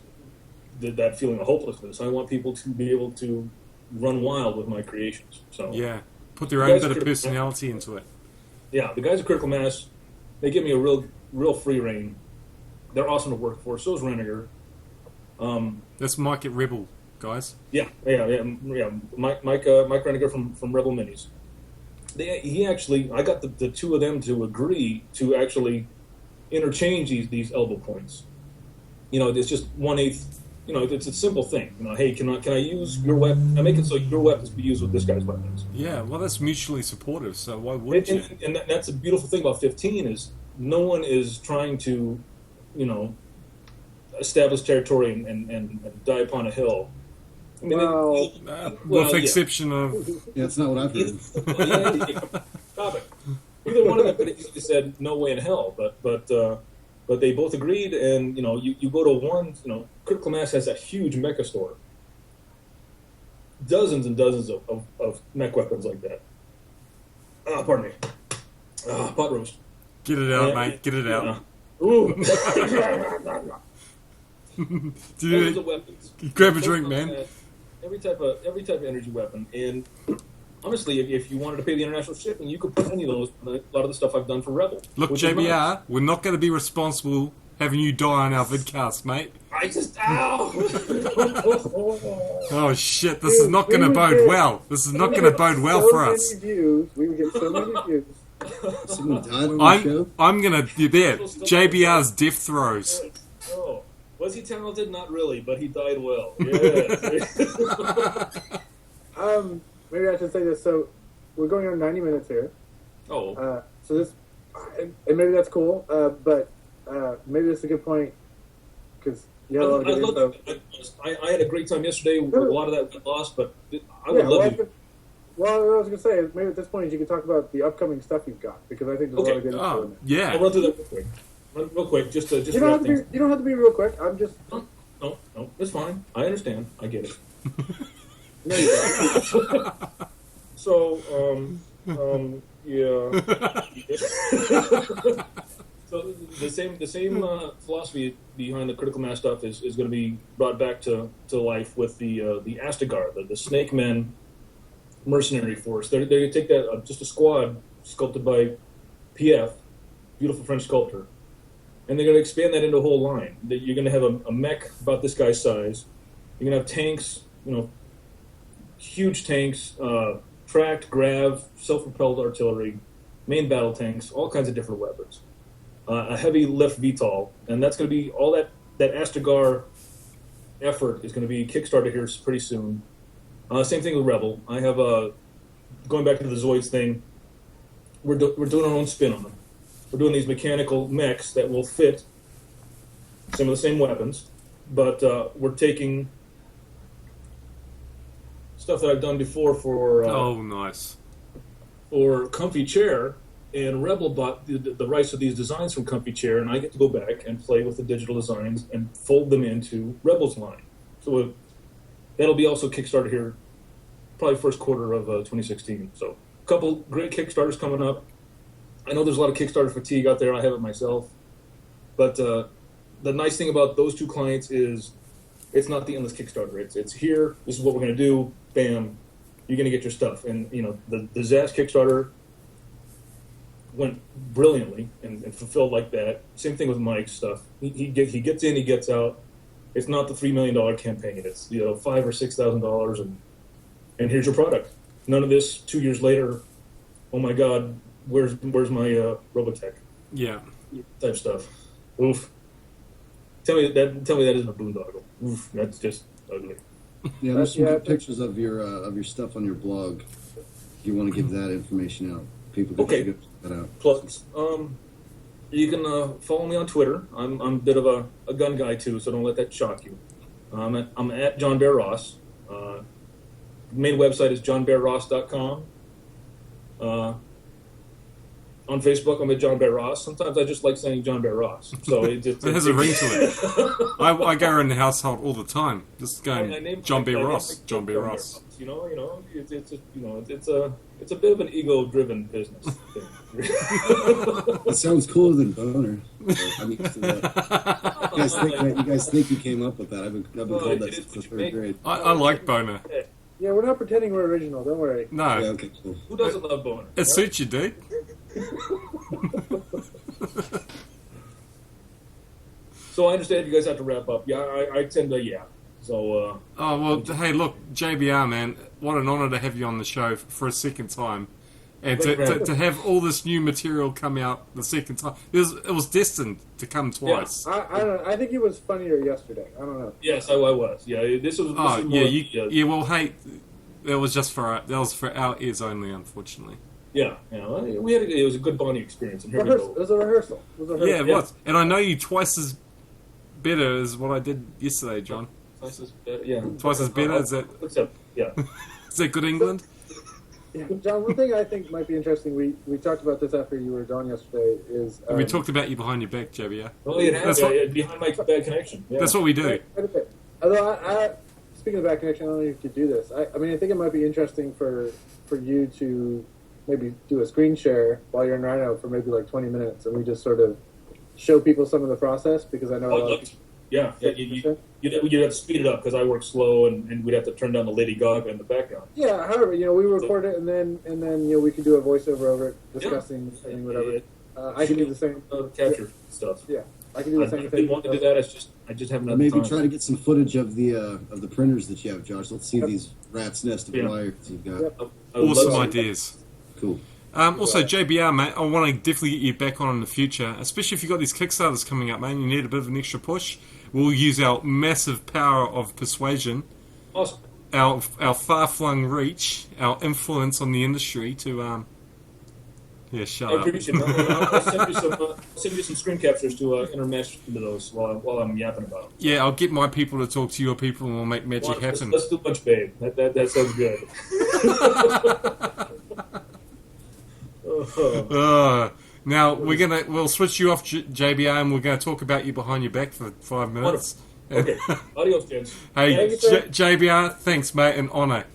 B: that feeling of hopelessness. I want people to be able to run wild with my creations. So
C: Yeah, put their own bit of personality into it.
B: Yeah, the guys at Critical Mass, they give me a real free reign. They're awesome to work for. So is Reniger.
C: That's Mike at Rebel, guys.
B: Yeah. Mike Reniger from Rebel Minis. I got the two of them to agree to actually interchange these elbow points. It's just 1/8. It's a simple thing. Hey, can I use your weapon? I make it so your weapons be used with this guy's weapons.
C: Yeah, well, that's mutually supportive. So why wouldn't you?
B: And that's a beautiful thing about 15 is no one is trying to, establish territory and die upon a hill. I mean,
C: with the exception of...
D: Yeah, that's not what I've heard.
B: Stop it. Either one of them could have easily said, no way in hell, but they both agreed, and, you go to one, Critical Mass has a huge mecha store. Dozens and dozens of mech weapons like that. Pardon me. Pot roast.
C: Get it out, mate. Get it out.
B: Ooh.
C: Dude,
B: weapons.
C: Grab a drink, man.
B: Every type of energy weapon, and honestly, if you wanted to pay the international shipping, you could put any of those. A lot of the stuff I've done for Rebel.
C: Look, JBR, we're not going to be responsible having you die on our vidcast, mate. Oh shit! This is not going to bode well. This is not going to bode well for us.
A: We would get so many views.
D: Someone died on the show?
C: I'm going to bet JBR's death throes.
B: Oh. Was he talented? Not really, but he died well. Yeah.
A: Maybe I should say this. So we're going on 90 minutes here.
B: Oh.
A: So this, and maybe that's cool. But maybe that's a good point because you had a lot of good info.
B: I had a great time yesterday. A lot of that got lost, but I would love to.
A: Well, what I was going to say is maybe at this point you can talk about the upcoming stuff you've got because I think there's a lot of good info in there.
C: Yeah.
B: I'll run through that real quick. Real quick, just
A: you don't have to be real quick. I'm just
B: no, it's fine. I understand. I get it.
A: No, you don't.
B: So, yeah. So the same philosophy behind the Critical Mass stuff is going to be brought back to life with the Astigar, the Snake Men mercenary force. They're going to take that just a squad sculpted by PF, beautiful French sculptor. And they're going to expand that into a whole line. You're going to have a mech about this guy's size. You're going to have tanks, huge tanks, tracked, grav, self-propelled artillery, main battle tanks, all kinds of different weapons. A heavy lift VTOL. And that's going to be all that Astigar effort is going to be kickstarted here pretty soon. Same thing with Rebel. I have going back to the Zoids thing, we're doing our own spin on them. We're doing these mechanical mechs that will fit some of the same weapons, but we're taking stuff that I've done before for
C: nice.
B: For Comfy Chair, and Rebel bought the rights to these designs from Comfy Chair, and I get to go back and play with the digital designs and fold them into Rebel's line. So that'll be also Kickstarter here, probably first quarter of 2016. So a couple great Kickstarters coming up. I know there's a lot of Kickstarter fatigue out there. I have it myself. But the nice thing about those two clients is it's not the endless Kickstarter. It's here. This is what we're going to do. Bam. You're going to get your stuff. And, the Zaz Kickstarter went brilliantly and fulfilled like that. Same thing with Mike's stuff. He gets in, he gets out. It's not the $3 million campaign. It's, $5,000 or $6,000 and here's your product. None of this 2 years later, oh my God, where's my Robotech?
C: Yeah.
B: Type stuff. Oof. Tell me that isn't a boondoggle. Oof, that's just ugly.
D: Yeah, there's some good pictures of your stuff on your blog. If you want to give that information out, people can check that out.
B: Plugs. You can follow me on Twitter. I'm a bit of a gun guy too, so don't let that shock you. I'm at John Bear Ross. Main website is johnbearross.com. On Facebook, I'm at John Bear Ross. Sometimes I just like saying John Bear Ross. So it
C: has a ring to it. I go around the household all the time, just going John Bear Ross, John Bear Ross.
B: You know, it's a bit of an ego-driven business thing.
D: It sounds cooler than boner. I mean, you guys think you came up with that? I've been called that since the third grade.
C: I like boner.
A: Yeah, we're not pretending we're original. Don't worry.
C: No.
D: Yeah, okay, cool.
B: Who doesn't love boner?
C: It suits you, dude.
B: So I understand you guys have to wrap up. Yeah, I tend to, yeah. So.
C: Oh, well, hey, look, JBR, man, what an honor to have you on the show for a second time. And to have all this new material come out the second time. It was destined to come twice.
A: Yeah, I don't know. I think it was funnier yesterday. I don't know.
B: Yes, I was. Yeah, this was
C: well, hey, that was for our ears only, unfortunately.
B: Yeah, it was a good bonding experience. And here we go.
A: It was a rehearsal.
C: Yeah, it was. And I know you twice as better as what I did yesterday, John.
B: Twice as better, yeah.
C: Twice as better? Is that...
B: Yeah.
C: Is that good England?
A: Yeah, John, one thing I think might be interesting, we talked about this after you were gone yesterday, is...
C: we talked about you behind your back, JBR.
B: Well, it has, behind my bad connection. Yeah.
C: That's what we do.
A: Although, speaking of bad connection, I don't know if you could do this. I mean, I think it might be interesting for you to maybe do a screen share while you're in Rhino for maybe like 20 minutes, and we just sort of show people some of the process, because I know... You'd have
B: to speed it up because I work slow, and we'd have to turn down the Lady Gaga in the background.
A: Yeah, however, we record it, and then we can do a voiceover over it, discussing something, whatever. I can do the same.
B: Capture stuff.
A: Yeah, I can do the same thing.
B: I didn't want to do that. I just haven't had
D: maybe
B: time.
D: Try to get some footage of the printers that you have, Josh. Let's see these rat's nest of wires you've got.
A: Yep.
C: Awesome ideas.
D: Cool.
C: Also, JBR, mate, I want to definitely get you back on in the future, especially if you've got these Kickstarters coming up, man. You need a bit of an extra push. We'll use our massive power of persuasion,
B: awesome.
C: our far-flung reach, our influence on the industry to... shut up.
B: I appreciate it. I'll send you some screen captures to intermesh into those while I'm yapping about them.
C: Yeah, I'll get my people to talk to your people and we'll make magic happen.
B: Let's do much, babe. That sounds good.
C: Now we'll switch you off, JBR, and we're gonna talk about you behind your back for 5 minutes.
B: Okay, adios, gents.
C: Hey, JBR, thanks, mate, an honor.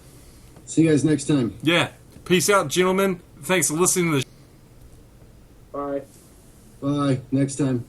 D: See you guys next time.
C: Yeah, peace out, gentlemen. Thanks for listening to the
A: Bye.
D: Bye. Next time.